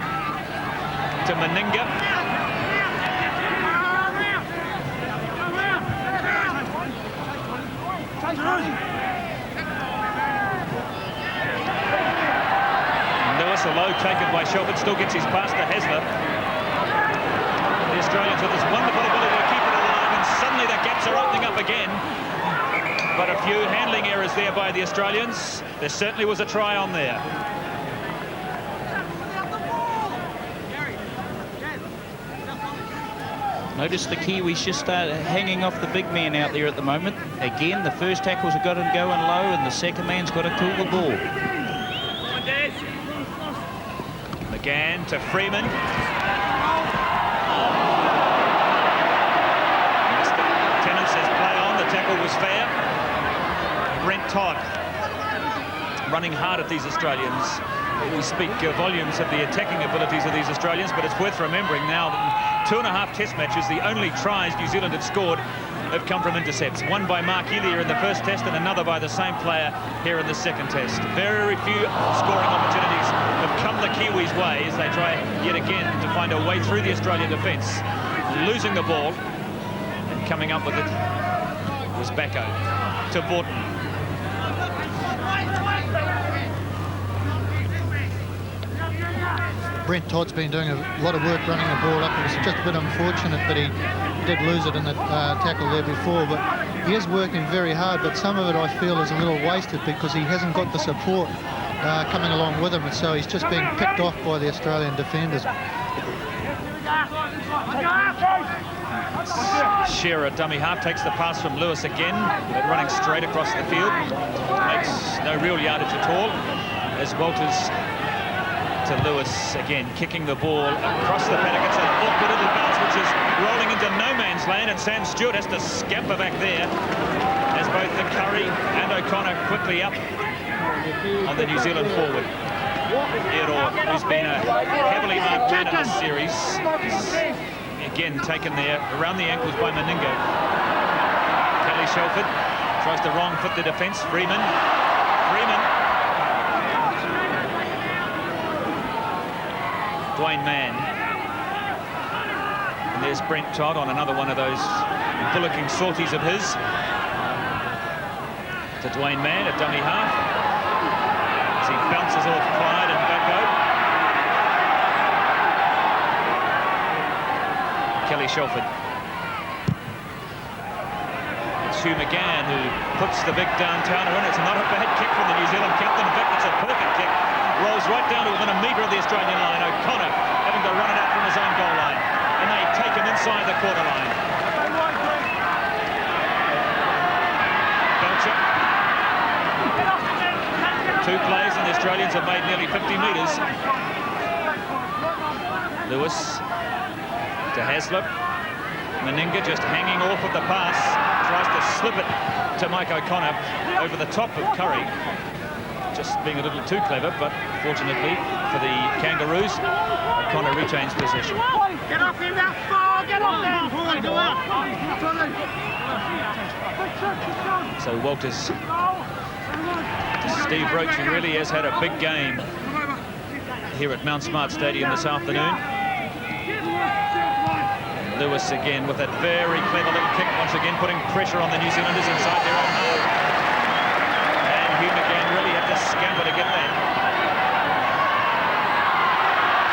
to Meninga. Lewis, although taken by Shelford, still gets his pass to Hasler. The Australians with this wonderful ability to keep it alive, and suddenly the gaps are opening up again. But a few handling errors there by the Australians. There certainly was a try on there. Notice the Kiwis just started hanging off the big man out there at the moment. Again, the first tackles have got him going low, and the second man's got to cool the ball. McGann to Freeman. Mr. Tennant says play on. The tackle was fair. Brent Todd running hard at these Australians. We speak volumes of the attacking abilities of these Australians, but it's worth remembering now that in 2.5 test matches, the only tries New Zealand had scored have come from intercepts. One by Mark Elia in the first test, and another by the same player here in the second test. Very few scoring opportunities have come the Kiwis' way as they try yet again to find a way through the Australian defence. Losing the ball and coming up with it was Backo to Vaughton. Brent Todd's been doing a lot of work running the ball up. It was just a bit unfortunate that he did lose it in the tackle there before, but he is working very hard, but some of it I feel is a little wasted because he hasn't got the support coming along with him, and so he's just being picked off by the Australian defenders. Shearer, dummy half, takes the pass from Lewis again, but running straight across the field. Makes no real yardage at all as Walters to Lewis again, kicking the ball across the paddock. It's an awkward little bounce which is rolling into no man's land, and Sam Stewart has to scamper back there as both the Curry and O'Connor quickly up on the New Zealand forward. Earorp, who's been a heavily marked man in this series, again taken there around the ankles by Meninga. Kelly Shelford tries to wrong foot the defence. Freeman. Dwayne Mann. And there's Brent Todd on another one of those bullocking sorties of his. To Dwayne Mann, a dummy half. As he bounces off Clyde and Backo. Kelly Shelford. It's Hugh McGann who puts the big downtowner in. It's not a bad kick from the New Zealand captain. In fact, it's a perfect kick. Rolls right down to within a metre of the Australian line. O'Connor having to run it out from his own goal line. And they take him inside the quarter line. Belcher. 2 plays and the Australians have made nearly 50 metres. Lewis to Hasler. Meninga just hanging off with the pass. Tries to slip it to Mike O'Connor over the top of Curry. Just being a little too clever, but fortunately for the Kangaroos, O'Connor retains possession. Get off him that far! Get off him! So Walters, Steve Roach, who really has had a big game here at Mount Smart Stadium this afternoon. Lewis again with that very clever little kick, once again putting pressure on the New Zealanders inside their own half. And Hugh McGann really had to scamper to get that.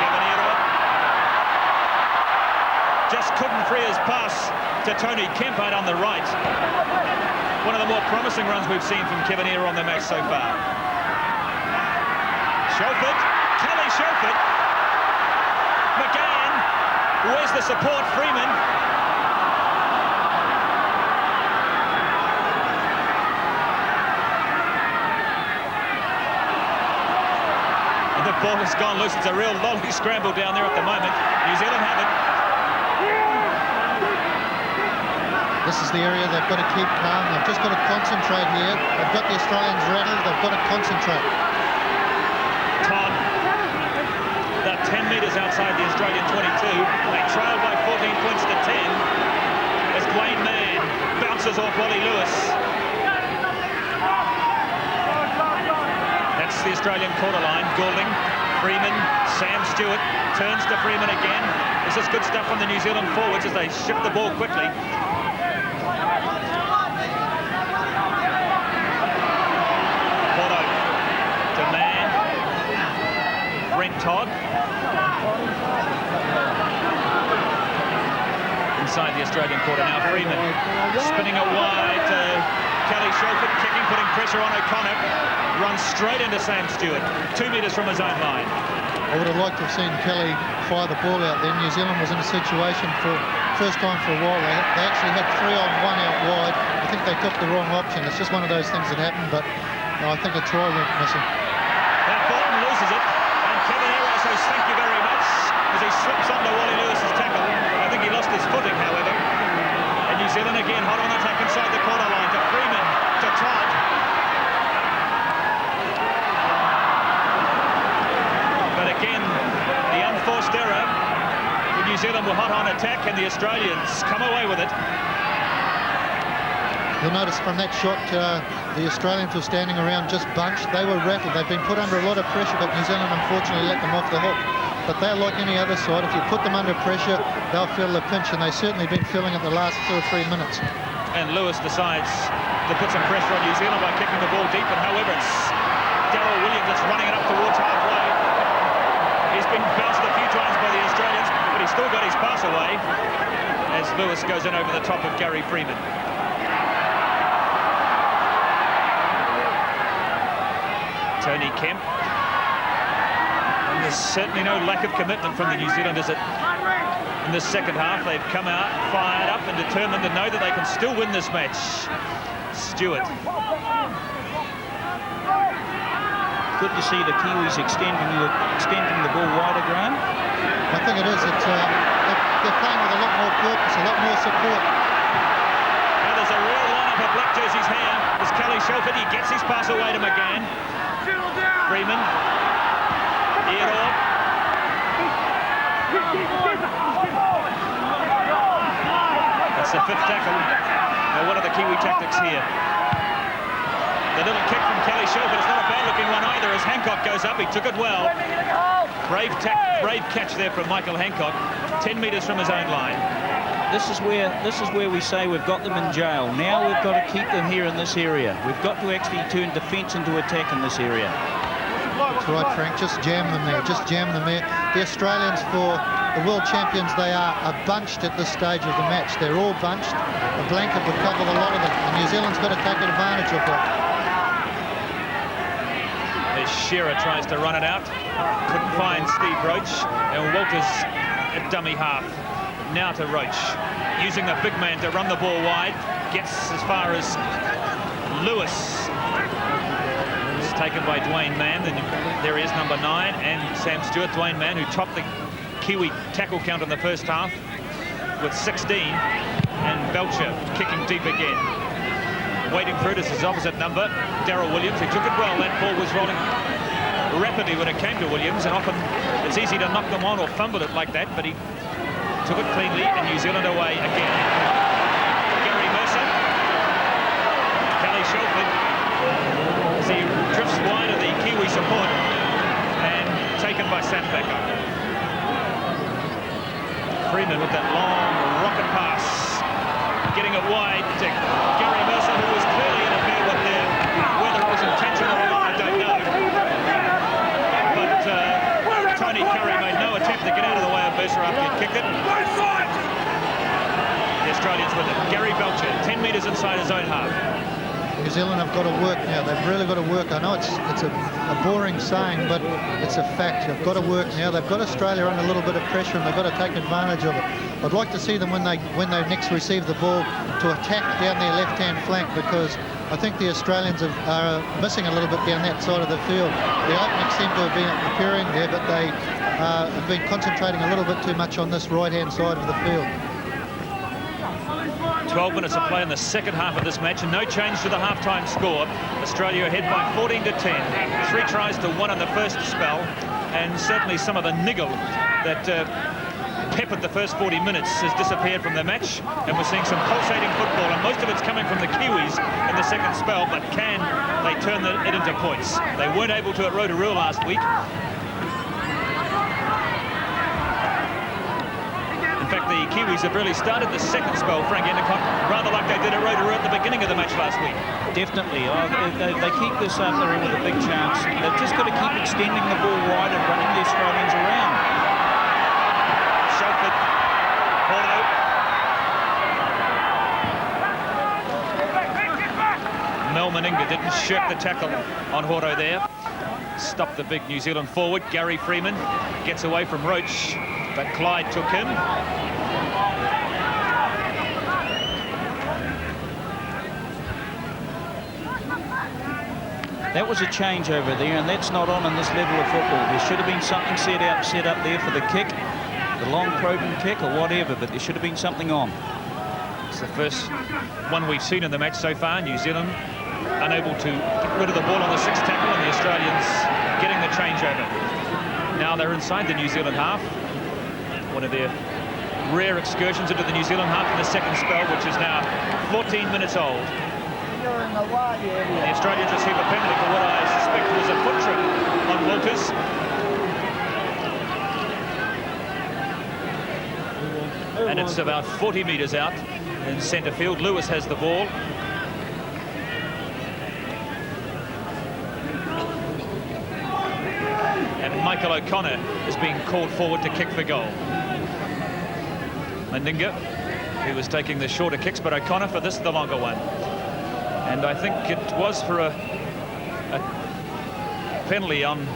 Kevin Ero just couldn't free his pass to Tony Kemp out on the right. One of the more promising runs we've seen from Kevin Ero on the match so far. Shelford, Kelly Shelford. McGann, where's the support? Freeman. And the ball has gone loose. It's a real lolly scramble down there at the moment. New Zealand have it. This is the area they've got to keep calm. They've just got to concentrate here. They've got the Australians rattled. They've got to concentrate. Todd, about 10 metres outside the Australian 22. They trail by 14 points to 10 as Dwayne Mann bounces off Wally Lewis. That's the Australian quarter line. Goulding, Freeman, Sam Stewart turns to Freeman again. This is good stuff from the New Zealand forwards as they shift the ball quickly. Porto to Mann. Brent Todd. Inside the Australian quarter now, Freeman spinning it wide to Kelly Shelford, kicking, putting pressure on O'Connor. Runs straight into Sam Stewart, 2 metres from his own line. I would have liked to have seen Kelly fire the ball out then. New Zealand was in a situation for first time for a while. They actually had 3 on 1 out wide. I think they took the wrong option. It's just one of those things that happened, but I think a try went missing. Now Bolton loses it, and Kevin Ero says thank you very much as he slips under Wally Lewis's tackle. I think he lost his footing, however. And New Zealand again hot on attack inside the quarter line to Freeman, to Todd. But again, the unforced error. New Zealand were hot on attack and the Australians come away with it. You'll notice from that shot, the Australians were standing around just bunched. They were rattled. They've been put under a lot of pressure, but New Zealand unfortunately let them off the hook. But they're like any other side. If you put them under pressure, they'll feel the pinch, and they've certainly been feeling it the last 2 or 3 minutes. And Lewis decides to put some pressure on New Zealand by kicking the ball deep, and however it's Daryl Williams that's running it up towards halfway. He's been bounced a few times by the Australians, but he's still got his pass away as Lewis goes in over the top of Gary Freeman. Tony Kemp. And there's certainly no lack of commitment from the New Zealanders in the second half. They've come out fired up and determined to know that they can still win this match. Stewart. Good to see the Kiwis extending the ball wider, Graham. I think it is. They're playing with a lot more purpose, a lot more support. Now there's a real lineup of black jerseys here. There's Kelly Shelford. He gets his pass away to McGann. Freeman. Ero. That's the 5th tackle. Now what are the Kiwi tactics here? The little kick from Kelly Shelford. It's not a bad-looking one either as Hancock goes up. He took it well. Brave catch there from Michael Hancock. 10 metres from his own line. This is where we say we've got them in jail. Now we've got to keep them here in this area. We've got to actually turn defence into attack in this area. That's right, Frank. Just jam them there. Just jam them there. The Australians, for the world champions they are bunched at this stage of the match. They're all bunched. A blanket would cover a lot of them. And New Zealand's got to take advantage of that. As Shearer tries to run it out. Couldn't find Steve Roach. And Walters at dummy half. Now to Roach. Using the big man to run the ball wide. Gets as far as Lewis. It's taken by Dwayne Mann. And there he is, number 9. And Sam Stewart, Dwayne Mann, who topped the Kiwi tackle count in the first half with 16. And Belcher kicking deep again. Waiting for it is his opposite number, Daryl Williams. He took it well. That ball was rolling rapidly when it came to Williams, and often it's easy to knock them on or fumble it like that, but he took it cleanly, and New Zealand away again. Gary Mercer. Kelly Sandbacker. Freeman with that long rocket pass, getting it wide to Gary Mercer, who was clearly interfered with there. Whether it was intentional or not, I don't know. But Tony Curry made no attempt to get out of the way of Mercer after he'd kicked it. The Australians with it. Gary Belcher, 10 metres inside his own half. New Zealand have got to work now. They've really got to work. I know it's a boring saying, but it's a fact. They've got to work now. They've got Australia under a little bit of pressure, and they've got to take advantage of it. I'd like to see them when they next receive the ball to attack down their left-hand flank, because I think the Australians are missing a little bit down that side of the field. The openings seem to have been appearing there, but they have been concentrating a little bit too much on this right-hand side of the field. 12 minutes of play in the second half of this match, and no change to the half-time score. Australia ahead by 14-10. 3 tries to 1 in the first spell, and certainly some of the niggle that peppered the first 40 minutes has disappeared from the match, and we're seeing some pulsating football, and most of it's coming from the Kiwis in the second spell, but can they turn it into points? They weren't able to at Rotorua last week. In fact, the Kiwis have really started the second spell, Frank Endicott, rather like they did at Rotorua at the beginning of the match last week. Definitely. They keep this up, they're in with a big chance. They've just got to keep extending the ball wide and running the Australians around. Shelford, Horno. Mel Meninga didn't shirk the tackle on Horno there. Stopped the big New Zealand forward. Gary Freeman gets away from Roach, but Clyde took him. That was a change over there, and that's not on this level of football. There should have been something set up there for the kick, the long probing kick or whatever, but there should have been something on. It's the first one we've seen in the match so far. New Zealand unable to get rid of the ball on the 6th tackle, and the Australians getting the changeover. Now they're inside the New Zealand half. One of their rare excursions into the New Zealand half in the second spell, which is now 14 minutes old. The Australians receive a penalty for what I suspect was a foot trip on Walters. And it's about 40 metres out in centre field. Lewis has the ball. And Michael O'Connor is being called forward to kick for goal. Meninga, who was taking the shorter kicks, but O'Connor for this, the longer one. And I think it was for a penalty on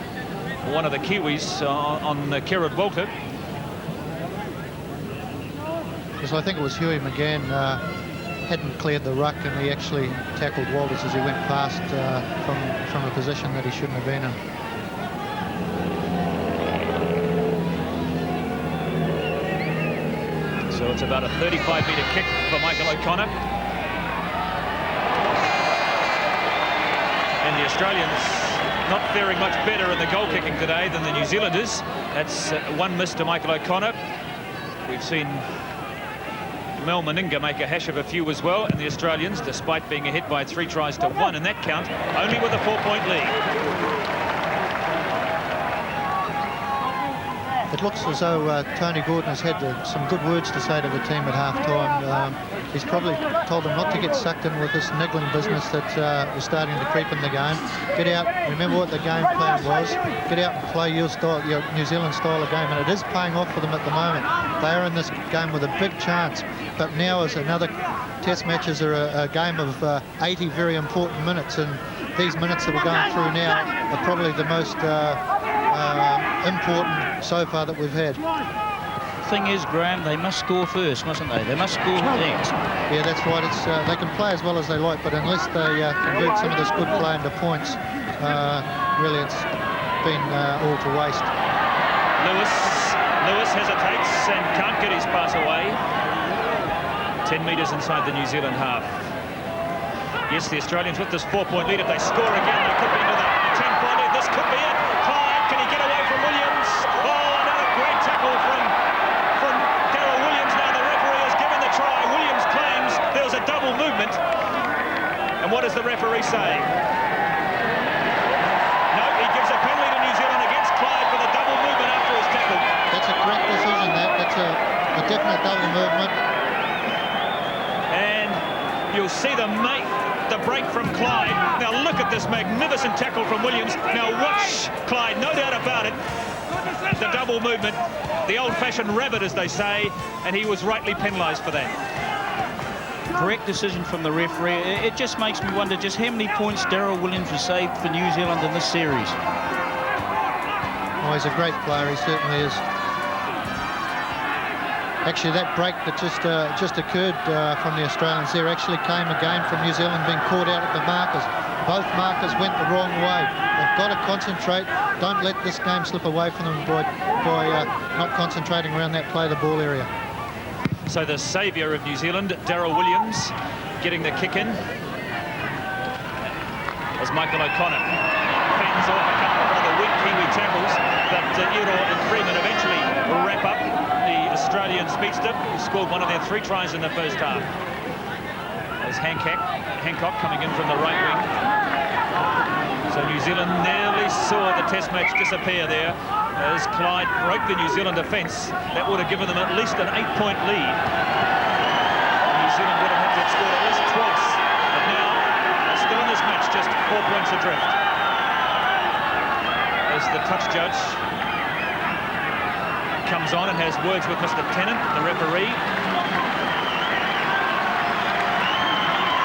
one of the Kiwis, on Kerrod Walter. Because I think it was Huey McGann hadn't cleared the ruck, and he actually tackled Walters as he went past from a position that he shouldn't have been in. So it's about a 35-metre kick for Michael O'Connor. And the Australians not faring much better in the goal kicking today than the New Zealanders. That's one miss to Michael O'Connor. We've seen Mel Meninga make a hash of a few as well, and the Australians, despite being ahead by 3 tries to 1 in that count, only with a 4-point lead. It looks as though Tony Gordon has had some good words to say to the team at half-time. He's probably told them not to get sucked in with this niggling business that was starting to creep in the game. Get out, remember what the game plan was. Get out and play your New Zealand style of game, and it is paying off for them at the moment. They are in this game with a big chance, but now as another test matches are a game of 80 very important minutes, and these minutes that we're going through now are probably the most important so far that we've had. The thing is, Graham, they must score first, mustn't they? They must score next. Yeah, that's right. It's they can play as well as they like, but unless they convert some of this good play into points, really it's been all to waste. Lewis hesitates and can't get his pass away. 10 metres inside the New Zealand half. Yes, the Australians with this 4-point lead. If they score again, they could be into the 10-point lead. This could be it. Clyde, can he get away from Williams? Oh, another great tackle from Darryl Williams. Now the referee has given the try. Williams claims there was a double movement. And what does the referee say? No, he gives a penalty to New Zealand against Clyde for the double movement a double movement. And you'll see them make the break from Clyde. Now look at this magnificent tackle from Williams. Now watch Clyde, no doubt about it. The double movement, the old-fashioned rabbit, as they say, and he was rightly penalised for that. Correct decision from the referee. It just makes me wonder just how many points Daryl Williams has saved for New Zealand in this series. Oh, he's a great player, he certainly is. Actually, that break that just occurred from the Australians there actually came again from New Zealand being caught out at the markers. Both markers went the wrong way. They've got to concentrate. Don't let this game slip away from them by not concentrating around that play the ball area. So the saviour of New Zealand, Daryl Williams, getting the kick in as Michael O'Connor fends off a couple of rather weak Kiwi tackles, but Iro and Freeman eventually wrap up the Australian speedster, who scored one of their 3 tries in the first half. As Hancock coming in from the right wing. So New Zealand nearly saw the test match disappear there as Clyde broke the New Zealand defence. That would have given them at least an 8-point lead. New Zealand would have had to score at least twice. But now they're still in this match, just 4 points adrift. As the touch judge comes on and has words with Mr. Tennant, the referee.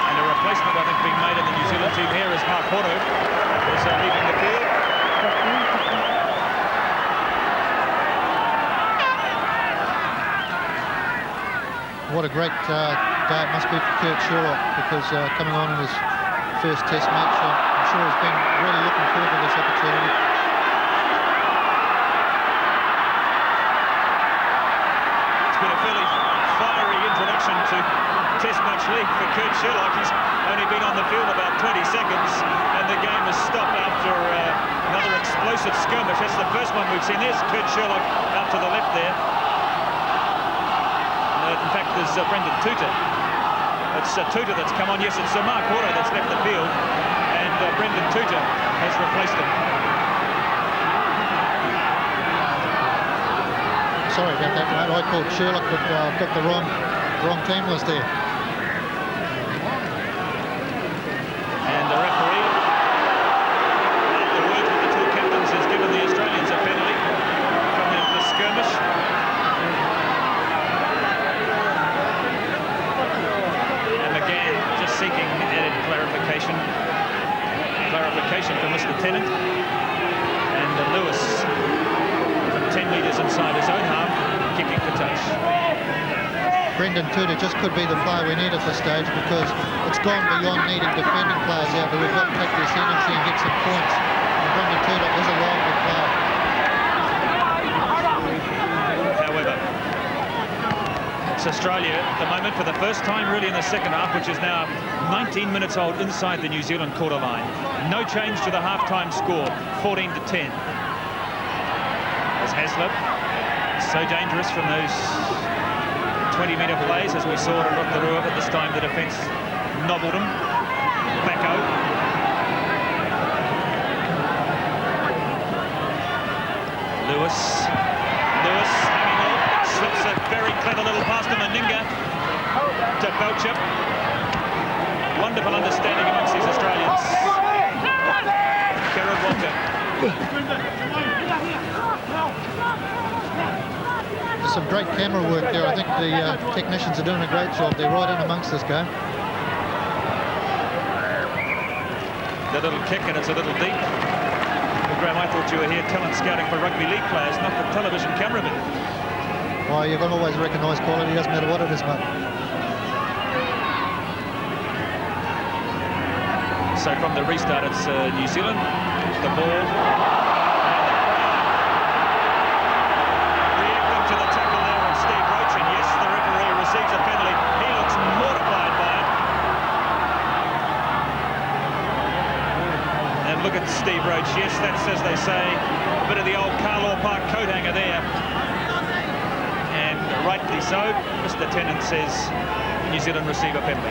And a replacement, I think, being made in the New Zealand team here as Mark Horo is leaving the field. What a great day it must be for Kurt Sherlock, because coming on in his first test match, I'm sure he's been really looking forward to this opportunity. It's been a fairly fiery introduction to Test Match League for Kurt Sherlock. He's only been on the field about 20 seconds and the game has stopped after another explosive skirmish. That's the first one we've seen. There's Kurt Sherlock out to the left there. In fact, there's Brendan Tuta. It's Tuta that's come on. Yes, it's Mark Horo that's left the field, and Brendan Tuta has replaced him. Sorry about that, mate. I called Sherlock, but I've got the wrong team list there. And the referee, at the words with the 2 captains, has given the Australians a penalty from the skirmish. Seeking added clarification from Mr. Tennant, and Lewis from 10 metres inside his own half, kicking the touch. Brendan Tuta just could be the player we need at this stage, because it's gone beyond needing defending players out there. We've got to take this energy and get some points, and Brendan Tuta is a lively player. However, it's Australia at the moment for the first time really in the second half, which is now 19 minutes old inside the New Zealand quarter line. No change to the half-time score, 14-10. As Hasler, so dangerous from those 20-metre plays, as we saw at Rotorua, but this time the defence nobbled him. Backo. Lewis hanging on, slips a very clever little pass to Meninga, to Belcher. Wonderful understanding amongst these Australians. Kerrod Walker. There's some great camera work there. I think the technicians are doing a great job. They're right in amongst this game. The little kick, and it's a little deep. Well, Graham, I thought you were here talent scouting for rugby league players, not for television cameramen. Well, you can always recognise quality, doesn't matter what it is, mate. So from the restart, it's New Zealand, the ball. Reacting to the tackle there on Steve Roach, and yes, the referee receives a penalty. He looks mortified by it. And look at Steve Roach. Yes, that's, as they say, a bit of the old Carlaw Park coat hanger there. And rightly so, Mr. Tennant says New Zealand receive a penalty.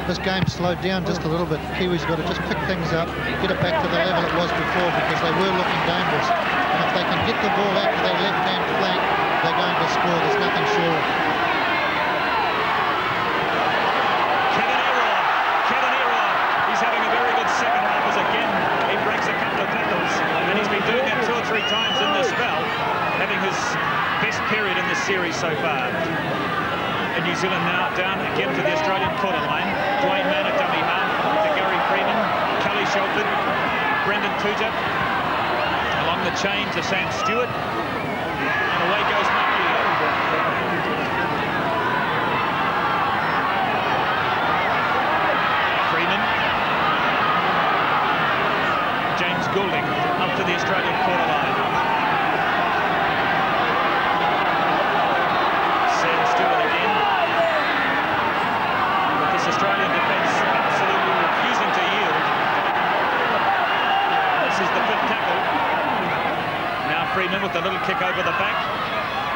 This game slowed down just a little bit. Kiwis got to just pick things up, get it back to the level it was before, because they were looking dangerous. And if they can get the ball out to their left-hand flank, they're going to score. There's nothing sure. series so far. And New Zealand now down again to the Australian quarter line. Dwayne Mann at dummy half to Gary Freeman, Kelly Shelford, Brendan Tuta. Along the chain to Sam Stewart. And away goes Mark Elia. Freeman. James Goulding up to the Australian quarter line. Sam Stewart again. With this Australian defence absolutely refusing to yield. This is the fifth tackle. Now Freeman with a little kick over the back,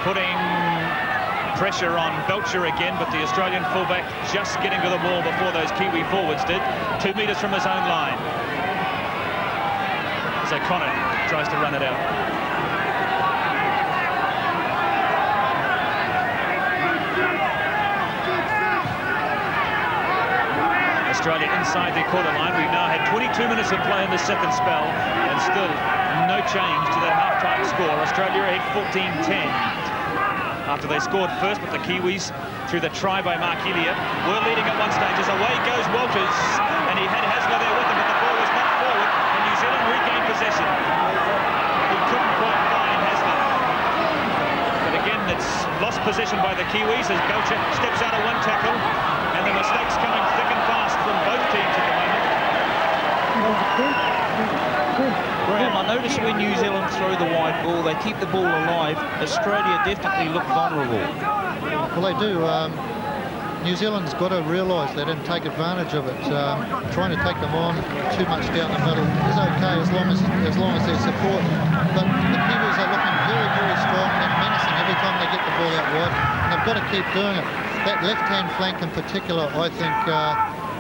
putting pressure on Belcher again, but the Australian fullback just getting to the ball before those Kiwi forwards did. 2 metres from his own line. As O'Connor tries to run it out. Australia inside their quarter line. We've now had 22 minutes of play in the second spell, and still no change to that half-time score. Australia ahead 14-10. After they scored first, but the Kiwis, through the try by Mark Elia, were leading at one stage. As away goes Walters, and he had Hasler there with him, but the ball was not forward, and New Zealand regained possession. He couldn't quite find Hasler. But again, it's lost possession by the Kiwis as Belcher steps out of one tackle, and the mistakes coming thick and fast from both teams at the moment. Graham, I notice when New Zealand throw the wide ball, they keep the ball alive. Australia definitely look vulnerable. Well, they do. New Zealand's got to realise that and take advantage of it. Trying to take them on too much down the middle is okay as long as there's support. But the Kiwis are looking very, very strong and menacing every time they get the ball out wide, and they've got to keep doing it. That left-hand flank in particular, I think,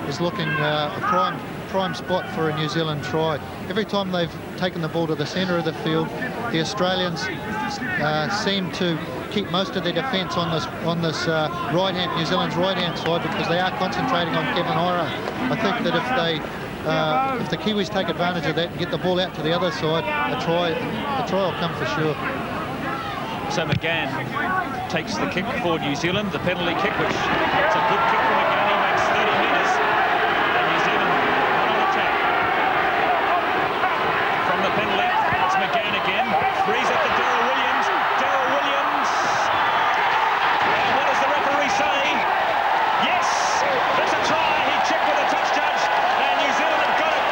is looking a prime spot for a New Zealand try. Every time they've taken the ball to the centre of the field, the Australians seem to keep most of their defence on this New Zealand's right-hand side, because they are concentrating on Kevin Ira. I think that if the Kiwis take advantage of that and get the ball out to the other side, a try will come for sure. So McGann takes the kick for New Zealand, the penalty kick, which it's a good kick for McGann. He makes 30 metres, and New Zealand on attack. From the penalty, it's McGann again, frees up to Darryl Williams. Darryl Williams, and what does the referee say? Yes, there's a try. He checked with the touch judge, and New Zealand have got it.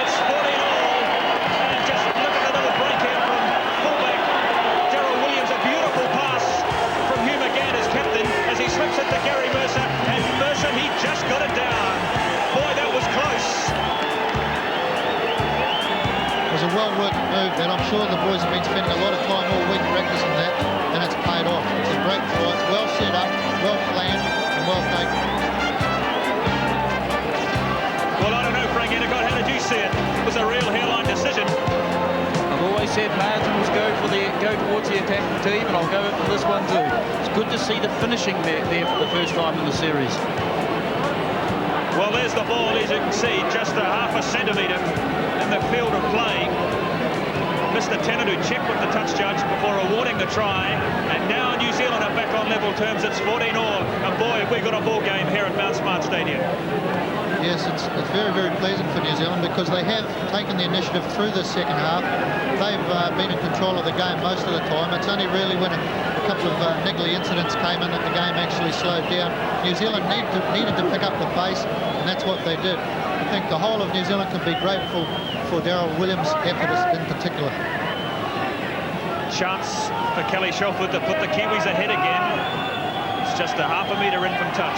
It's 14 all, and just look at the little break here from fullback Darryl Williams. A beautiful pass from Hugh McGann as captain, as he slips it to Gary Mercer, and Mercer, he just got it down. Boy, that was close. It was a well-worked move that I'm sure the boys have been spending a lot of time all week practicing that, and it's paid off. It's a great try. It's well set up, well planned, and well taken. Well, I don't know, Frank Endicott, how did you see it? It was a real hairline decision. I've always said margins go towards the attacking team, and I'll go for this one too. It's good to see the finishing there for the first time in the series. Well, there's the ball, as you can see, just a half a centimetre in the field of play. Mr. Tennant, who checked with the touch judge before awarding the try, and now New Zealand are back on level terms. It's 14 all, and boy, have we got a ball game here at Mount Smart Stadium. Yes, it's very, very pleasant for New Zealand, because they have taken the initiative through the second half. They've been in control of the game most of the time. It's only really when a couple of niggly incidents came in that the game actually slowed down. New Zealand needed to pick up the pace, and that's what they did. I think the whole of New Zealand can be grateful for Darryl Williams' effort in particular. Chance for Kelly Shelford to put the Kiwis ahead again. It's just a half a metre in from touch.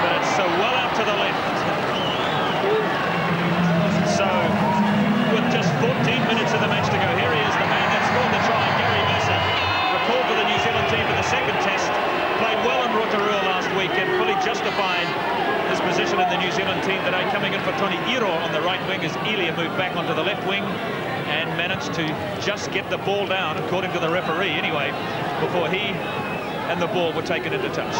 But it's so well out to the left. So, with just 14 minutes of the match to go, here he is, the man that scored the try, Gary Mercer. Recalled for the New Zealand team for the second test. Played well in Rotorua last week and fully justified his position in the New Zealand team today. Coming in for Tony Iro on the right wing as Elia moved back onto the left wing and managed to just get the ball down, according to the referee anyway, before he and the ball were taken into touch.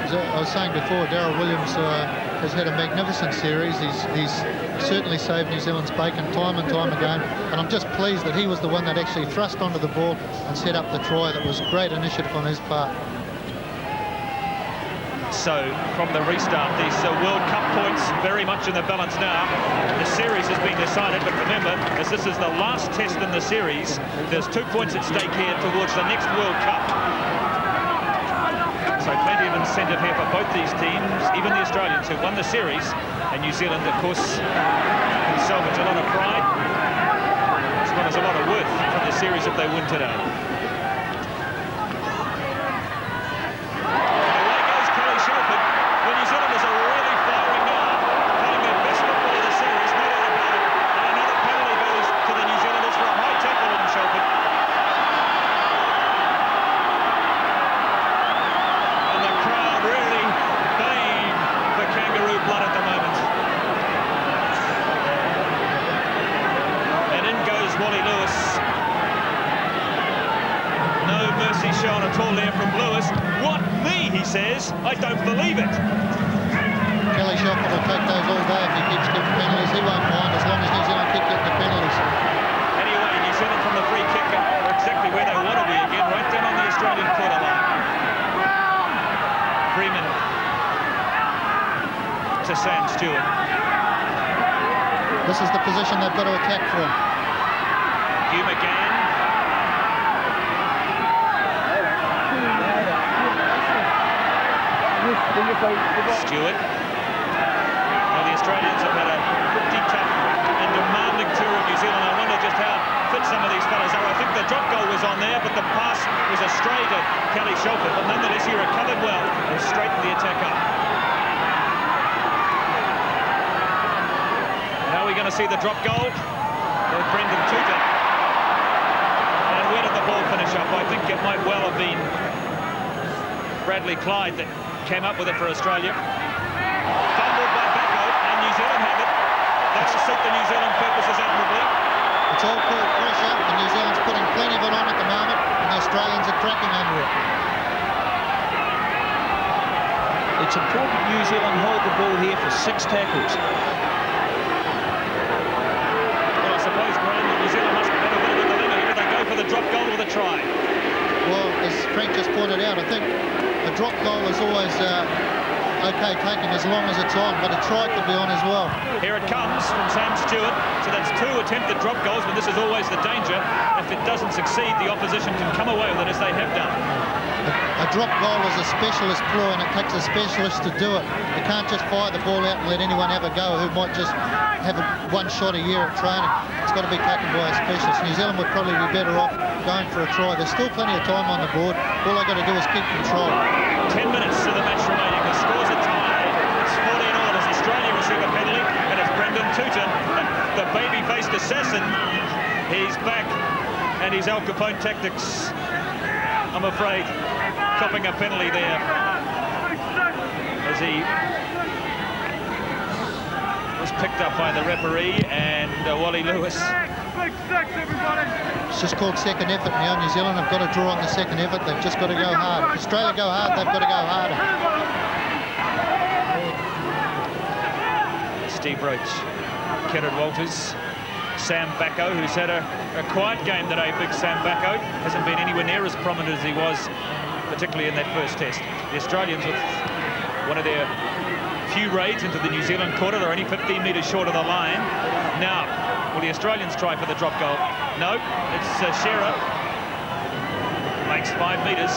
As I was saying before, Darryl Williams has had a magnificent series. He's certainly saved New Zealand's bacon time and time again, and I'm just pleased that he was the one that actually thrust onto the ball and set up the try. That was great initiative on his part. So from the restart, these World Cup points very much in the balance now. The series has been decided, but remember, as this is the last test in the series, there's 2 points at stake here towards the next World Cup. So plenty of incentive here for both these teams, even the Australians who won the series, and New Zealand, of course, can salvage a lot of pride as well as a lot of worth from the series if they win today. Shown at all there from Lewis. What me, he says. I don't believe it. Kelly Shelford will take those all day if he keeps getting penalties. He won't mind as long as New Zealand keep getting the penalties. Anyway, New Zealand from the free kick are exactly where they want to be again, right down on the Australian quarter line. 3 minutes to Sam Stewart. This is the position they've got to attack from. Hugh McGann. Stewart. Now the Australians have had a pretty tough and demanding tour of New Zealand. I wonder just how fit some of these fellas are. I think the drop goal was on there, but the pass was a stray to Kelly Shelford. But nonetheless, he recovered well and straightened the attack up. Now we're going to see the drop goal with Brendan Tuta. And where did the ball finish up? I think it might well have been Bradley Clyde that came up with it for Australia. Fumbled by Backo, and New Zealand have it. That will suit the New Zealand purposes admirably. It's all called pressure, and New Zealand's putting plenty of it on at the moment, and the Australians are cracking under it. It's important New Zealand hold the ball here for 6 tackles. Well, I suppose, Graham, New Zealand must have a bit of a dilemma here. They go for the drop goal or the try. Well, as Frank just pointed out, I think a drop goal is always okay taken as long as it's on, but a try could be on as well. Here it comes from Sam Stewart. So that's 2 attempted drop goals, but this is always the danger. If it doesn't succeed, the opposition can come away with it as they have done. A drop goal is a specialist ploy, and it takes a specialist to do it. You can't just fire the ball out and let anyone have a go who might just have one shot a year at training. It's got to be taken by a specialist. New Zealand would probably be better off going for a try. There's still plenty of time on the board. All they've got to do is keep control. 10 minutes to the match remaining. The score's a tie. It's 14 all as Australia receive a penalty, and it's Brendan Tuta, the baby-faced assassin. He's back, and his Al Capone tactics, I'm afraid, copping a penalty there as he was picked up by the referee, and Wally Lewis. It's just called second effort now. New Zealand have got to draw on the second effort. They've just got to go hard. If Australia go hard, they've got to go harder. Steve Roach, Kenneth Walters, Sam Backo, who's had a quiet game today. Big Sam Backo hasn't been anywhere near as prominent as he was, particularly in that first test. The Australians with one of their few raids into the New Zealand quarter. They're only 15 metres short of the line. Now, will the Australians try for the drop goal? No, it's Shearer. Makes 5 metres.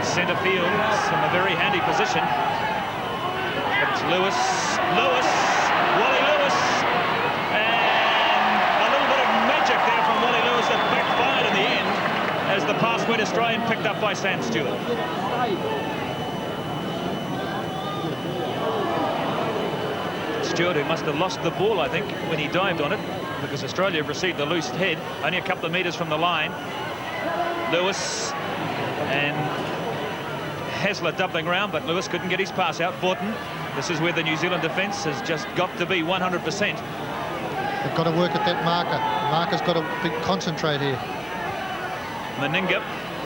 Centre field from a very handy position. It's Lewis, Wally Lewis. And a little bit of magic there from Wally Lewis that backfired in the end as the pass went astray and picked up by Sam Stewart. Stewart, who must have lost the ball, I think, when he dived on it, because Australia received the loose head, only a couple of metres from the line. Lewis and Hasler doubling round, but Lewis couldn't get his pass out. Vaughton, this is where the New Zealand defence has just got to be 100%. They've got to work at that marker. The marker's got to concentrate here. Meninga,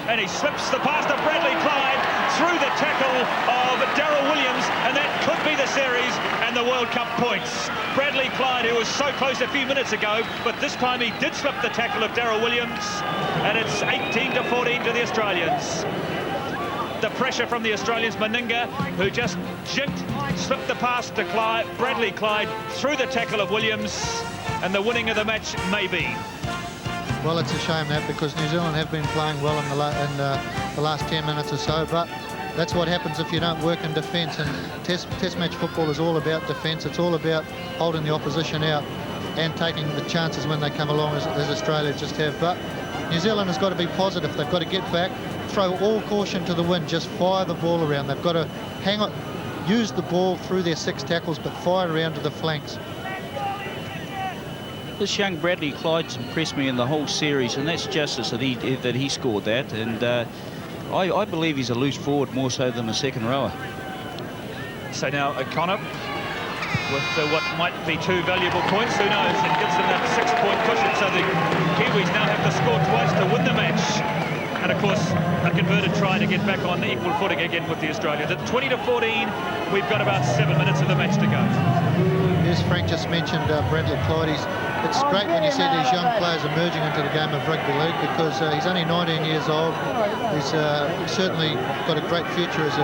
and he slips the pass to Bradley Clyde. through the tackle of Darryl Williams, and that could be the series and the World Cup points. Bradley Clyde, who was so close a few minutes ago, but this time he did slip the tackle of Darryl Williams, and it's 18-14 to the Australians. The pressure from the Australians, Meninga, who just slipped the pass to Bradley Clyde through the tackle of Williams, and the winning of the match may be. Well, it's a shame that, because New Zealand have been playing well in the last 10 minutes or so, but that's what happens if you don't work in defence, and test match football is all about defence. It's all about holding the opposition out and taking the chances when they come along, as Australia just have. But New Zealand has got to be positive. They've got to get back, throw all caution to the wind, just fire the ball around. They've got to hang on, use the ball through their 6 tackles, but fire around to the flanks. This young Bradley Clyde's impressed me in the whole series, and that's justice that he scored that. And I believe he's a loose forward more so than a second rower. So now O'Connor with what might be 2 valuable points, who knows? It gives them that 6-point cushion, so the Kiwis now have to score twice to win the match. And of course, a converted try to get back on equal footing again with the Australians. At 20-14, we've got about 7 minutes of the match to go. As Frank just mentioned, Bradley Clyde, it's great when you see these young players emerging into the game of rugby league, because he's only 19 years old. He's certainly got a great future as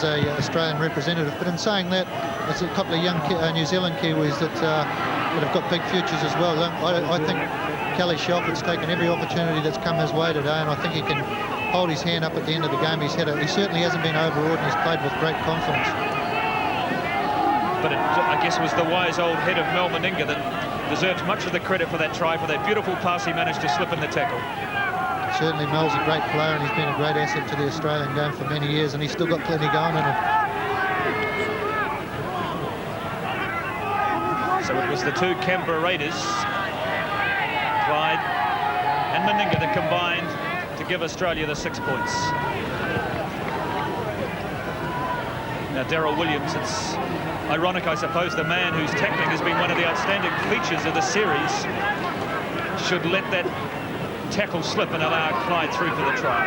a Australian representative. But in saying that, there's a couple of young New Zealand Kiwis that have got big futures as well. I think Kelly Shelford's taken every opportunity that's come his way today, and I think he can hold his hand up at the end of the game. He certainly hasn't been overawed, and he's played with great confidence. But I guess it was the wise old head of Mel Meninga that deserves much of the credit for that try, for that beautiful pass he managed to slip in the tackle. Certainly Mel's a great player, and he's been a great asset to the Australian game for many years, and he's still got plenty going in him. So it was the 2 Canberra Raiders, Clyde and Meninga, that combined to give Australia the 6 points. Now Darryl Williams, it's ironic, I suppose, the man whose tackling has been one of the outstanding features of the series should let that tackle slip and allow Clyde through for the try.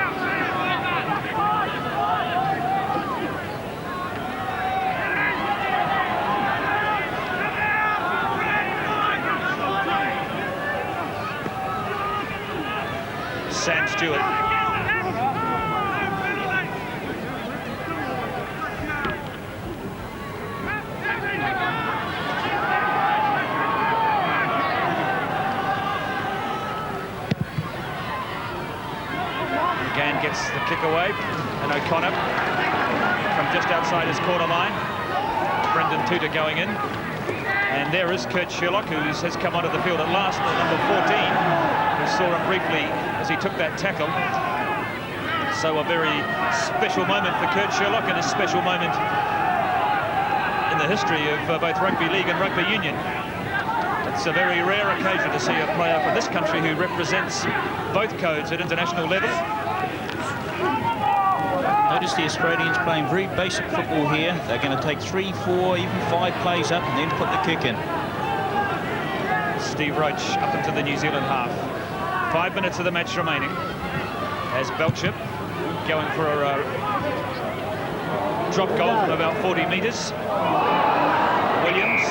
Sam Stewart. Again gets the kick away, and O'Connor from just outside his corner line. Brendan Tuta going in. And there is Kurt Sherlock, who has come onto the field at last, number 14. We saw him briefly as he took that tackle. So a very special moment for Kurt Sherlock, and a special moment in the history of both rugby league and rugby union. It's a very rare occasion to see a player from this country who represents both codes at international level. Notice the Australians playing very basic football here. They're going to take 3, 4, even 5 plays up and then put the kick in. Steve Roach up into the New Zealand half. 5 minutes of the match remaining, as Belcher going for a drop goal from about 40 metres. Williams.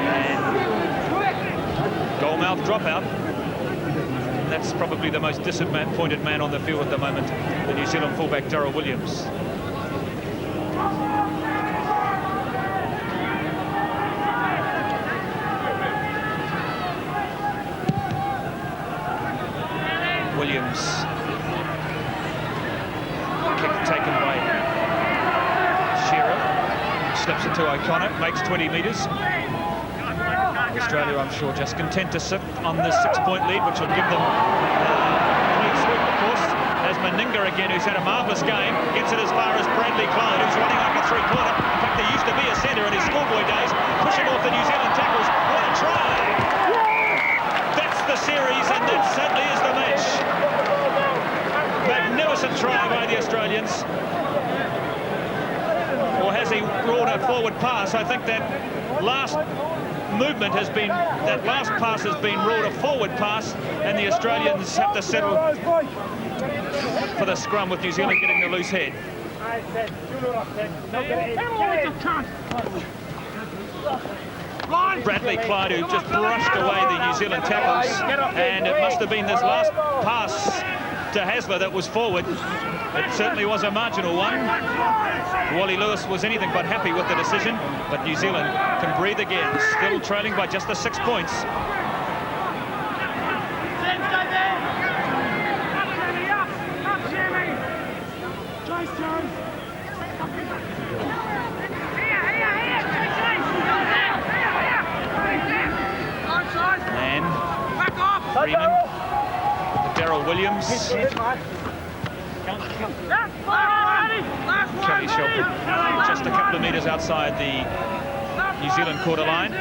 And goal-mouth dropout. That's probably the most disappointed man on the field at the moment, the New Zealand fullback Darryl Williams. Williams. Kick taken by Shearer. Slips it to O'Connor, makes 20 metres. Australia, I'm sure, just content to sit on this 6-point lead, which will give them a clean sweep, of course, as Meninga again, who's had a marvellous game, gets it as far as Bradley Clyde, who's running like a 3-quarter. In fact, there used to be a centre in his schoolboy days, pushing off the New Zealand tackles. What a try! That's the series, and that certainly is the match. Magnificent try by the Australians. Or has he brought a forward pass? I think that last movement has been, that last pass has been ruled a forward pass, and the Australians have to settle for the scrum with New Zealand getting the loose head. Bradley Clyde, who just brushed away the New Zealand tackles, and it must have been this last pass to Hasler that was forward. It certainly was a marginal one. Wally Lewis was anything but happy with the decision, but New Zealand can breathe again, still trailing by just the 6 points. Freeman, Darryl Williams, Kelly Shelton, just a couple of metres outside the New Zealand quarter line.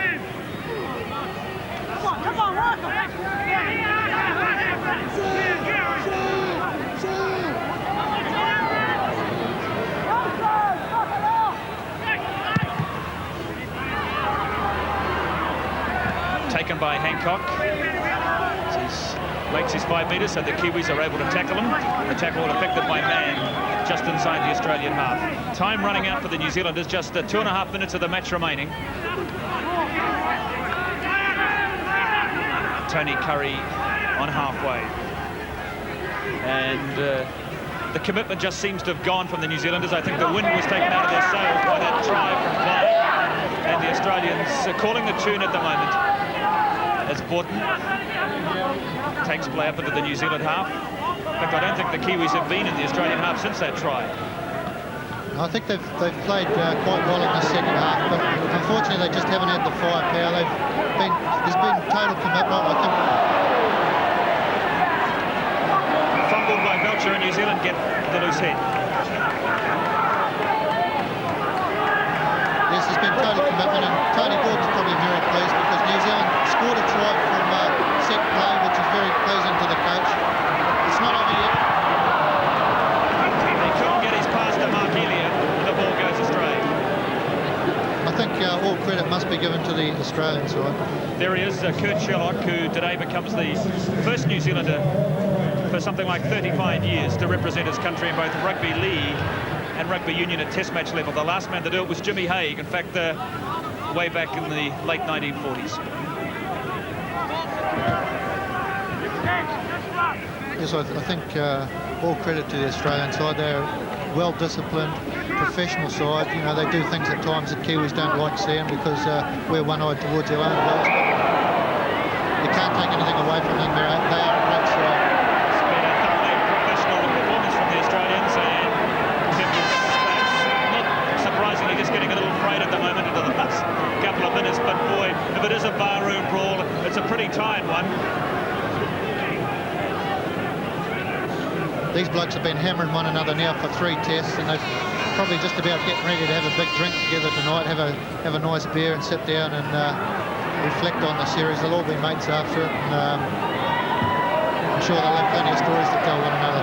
Taken by Hancock. Makes his 5 metres, so the Kiwis are able to tackle him. The tackle affected by Mann just inside the Australian half. Time running out for the New Zealanders, just 2.5 minutes of the match remaining. Tony Curry on halfway. And the commitment just seems to have gone from the New Zealanders. I think the wind was taken out of their sails by that try from Clyde. And the Australians are calling the tune at the moment as Borton takes play up into the New Zealand half. In fact, I don't think the Kiwis have been in the Australian half since that try. I think they've played quite well in the second half, but unfortunately they just haven't had the firepower. There's been total commitment, I think. Fumbled by Belcher, and New Zealand get the loose head. Yes, there's been total commitment, and Tony Gordon's probably very pleased because New Zealand scored a try from set play, which is very pleasing to the coach. It's not over yet. He couldn't get his pass to Mark Elia, and the ball goes astray. I think all credit must be given to the Australian side. There he is, Kurt Sherlock, who today becomes the first New Zealander for something like 35 years to represent his country in both rugby league and rugby union at test match level. The last man to do it was Jimmy Haig, in fact, way back in the late 1940s. Yes, I think all credit to the Australian side. They're well-disciplined, professional side. You know, they do things at times that Kiwis don't like seeing because we're one-eyed towards our own goals. But you can't take anything away from them. They are a great side. It's been a thoroughly professional performance from the Australians, and Tim is not surprisingly just getting a little frayed at the moment into the last couple of minutes. But boy, if it is a barroom brawl, it's a pretty tired one. These blokes have been hammering one another now for 3 tests, and they're probably just about getting ready to have a big drink together tonight, have a nice beer and sit down and reflect on the series. They'll all be mates after it, and I'm sure they'll have plenty of stories to tell one another.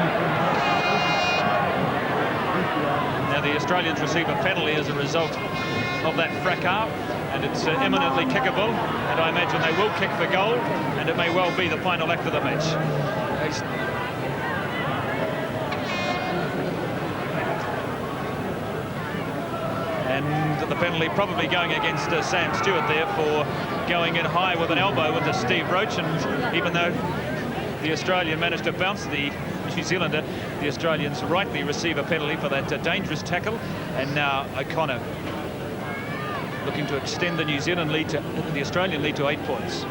Now the Australians receive a penalty as a result of that fracas, and it's imminently kickable, and I imagine they will kick for goal, and it may well be the final act of the match. And the penalty probably going against Sam Stewart there for going in high with an elbow with Steve Roach, and even though the Australian managed to bounce the New Zealander, the Australians rightly receive a penalty for that dangerous tackle. And now O'Connor looking to extend the New Zealand lead to the Australian lead to 8 points.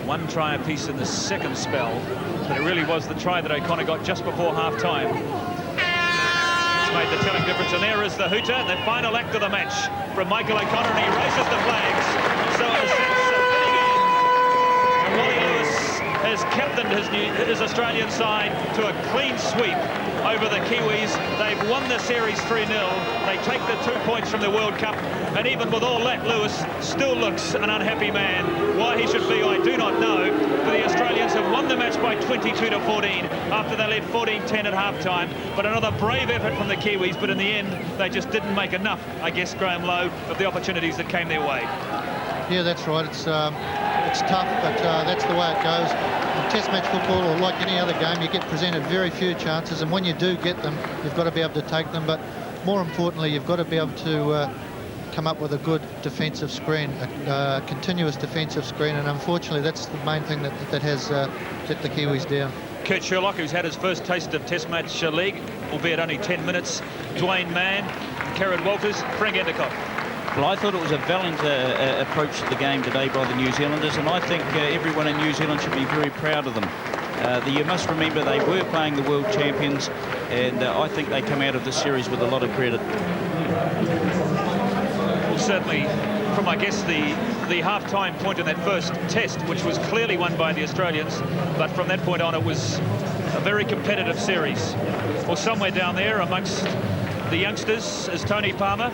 1 try apiece in the second spell, but it really was the try that O'Connor got just before half-time. Made the telling difference, and there is the hooter, the final act of the match from Michael O'Connor, and he raises the flags. So in a sense, fitting in, and Wally Lewis has captained his Australian side to a clean sweep over the Kiwis. They've won the series 3-0. They take the 2 points from the World Cup, and even with all that, Lewis still looks an unhappy man. Why he should be, I do not know. But the Australians have won the match by 22-14 after they led 14-10 at half-time. But another brave effort from the Kiwis, but in the end, they just didn't make enough, I guess, Graham Lowe, of the opportunities that came their way. Yeah, that's right. It's tough, but that's the way it goes. Test match football, or like any other game, you get presented very few chances, and when you do get them, you've got to be able to take them. But more importantly, you've got to be able to come up with a good defensive screen, a continuous defensive screen, and unfortunately that's the main thing that has let the Kiwis down. Kurt Sherlock, who's had his first taste of Test match league, albeit only 10 minutes. Dwayne Mann, Kerrod Walters, Frank Endicott. Well, I thought it was a valiant approach to the game today by the New Zealanders, and I think everyone in New Zealand should be very proud of them. You must remember they were playing the world champions, and I think they come out of this series with a lot of credit. Well, certainly from, I guess, the half-time point in that first test, which was clearly won by the Australians, but from that point on it was a very competitive series. Well, somewhere down there amongst the youngsters is Tony Palmer,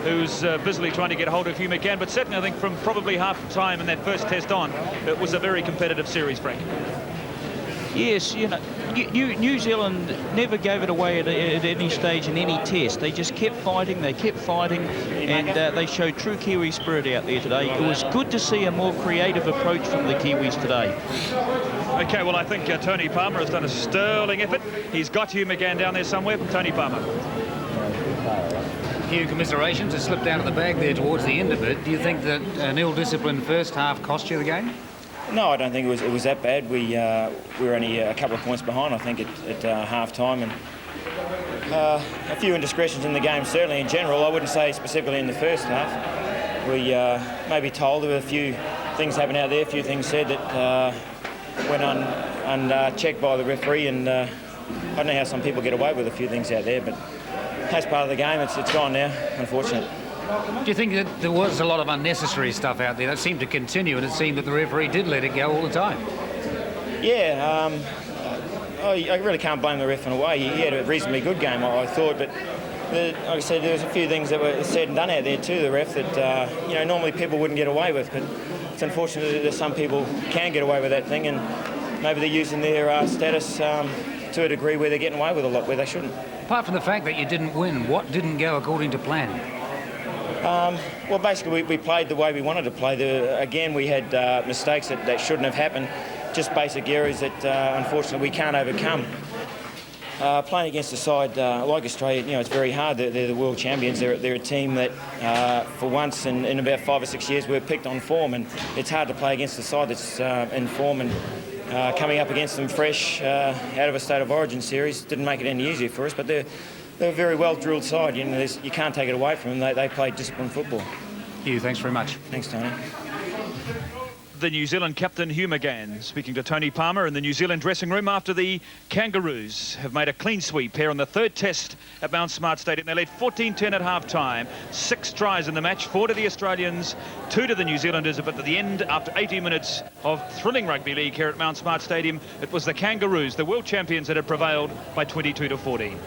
who's busily trying to get hold of Hugh McCann, but certainly I think from probably half-time in that first test on, it was a very competitive series, Frank. Yes, you know, New Zealand never gave it away at any stage in any test. They just kept fighting, and they showed true Kiwi spirit out there today. It was good to see a more creative approach from the Kiwis today. OK, well, I think Tony Palmer has done a sterling effort. He's got Hugh McCann down there somewhere. Tony Palmer. Hugh, commiserations. It slipped out of the bag there towards the end of it. Do you think that an ill-disciplined first half cost you the game? No, I don't think it was that bad. We were only a couple of points behind, I think, at half-time, and a few indiscretions in the game, certainly in general. I wouldn't say specifically in the first half. We may be told of a few things happened out there, a few things said that went unchecked by the referee, and I don't know how some people get away with a few things out there, but as part of the game, it's gone now, unfortunately. Do you think that there was a lot of unnecessary stuff out there that seemed to continue, and it seemed that the referee did let it go all the time? Yeah, I really can't blame the ref in a way. He had a reasonably good game, I thought, but like I said, there was a few things that were said and done out there to the ref that normally people wouldn't get away with, but it's unfortunate that some people can get away with that thing, and maybe they're using their status to a degree where they're getting away with a lot where they shouldn't. Apart from the fact that you didn't win, what didn't go according to plan? Well, basically, we played the way we wanted to play. Again, we had mistakes that shouldn't have happened, just basic errors that, unfortunately, we can't overcome. Playing against a side like Australia, it's very hard. They're the world champions. They're a team that, for once in about 5 or 6 years, we're picked on form, and it's hard to play against a side that's in form, and coming up against them fresh out of a State of Origin series didn't make it any easier for us, but they're a very well-drilled side. You can't take it away from them. They play disciplined football. Hugh, thanks very much. Thanks, Tony. The New Zealand captain Hugh McCann speaking to Tony Palmer in the New Zealand dressing room after the Kangaroos have made a clean sweep here on the third test at Mount Smart Stadium. They led 14-10 at half-time, 6 tries in the match, 4 to the Australians, 2 to the New Zealanders, but at the end, after 80 minutes of thrilling rugby league here at Mount Smart Stadium, it was the Kangaroos, the world champions, that had prevailed by 22-14.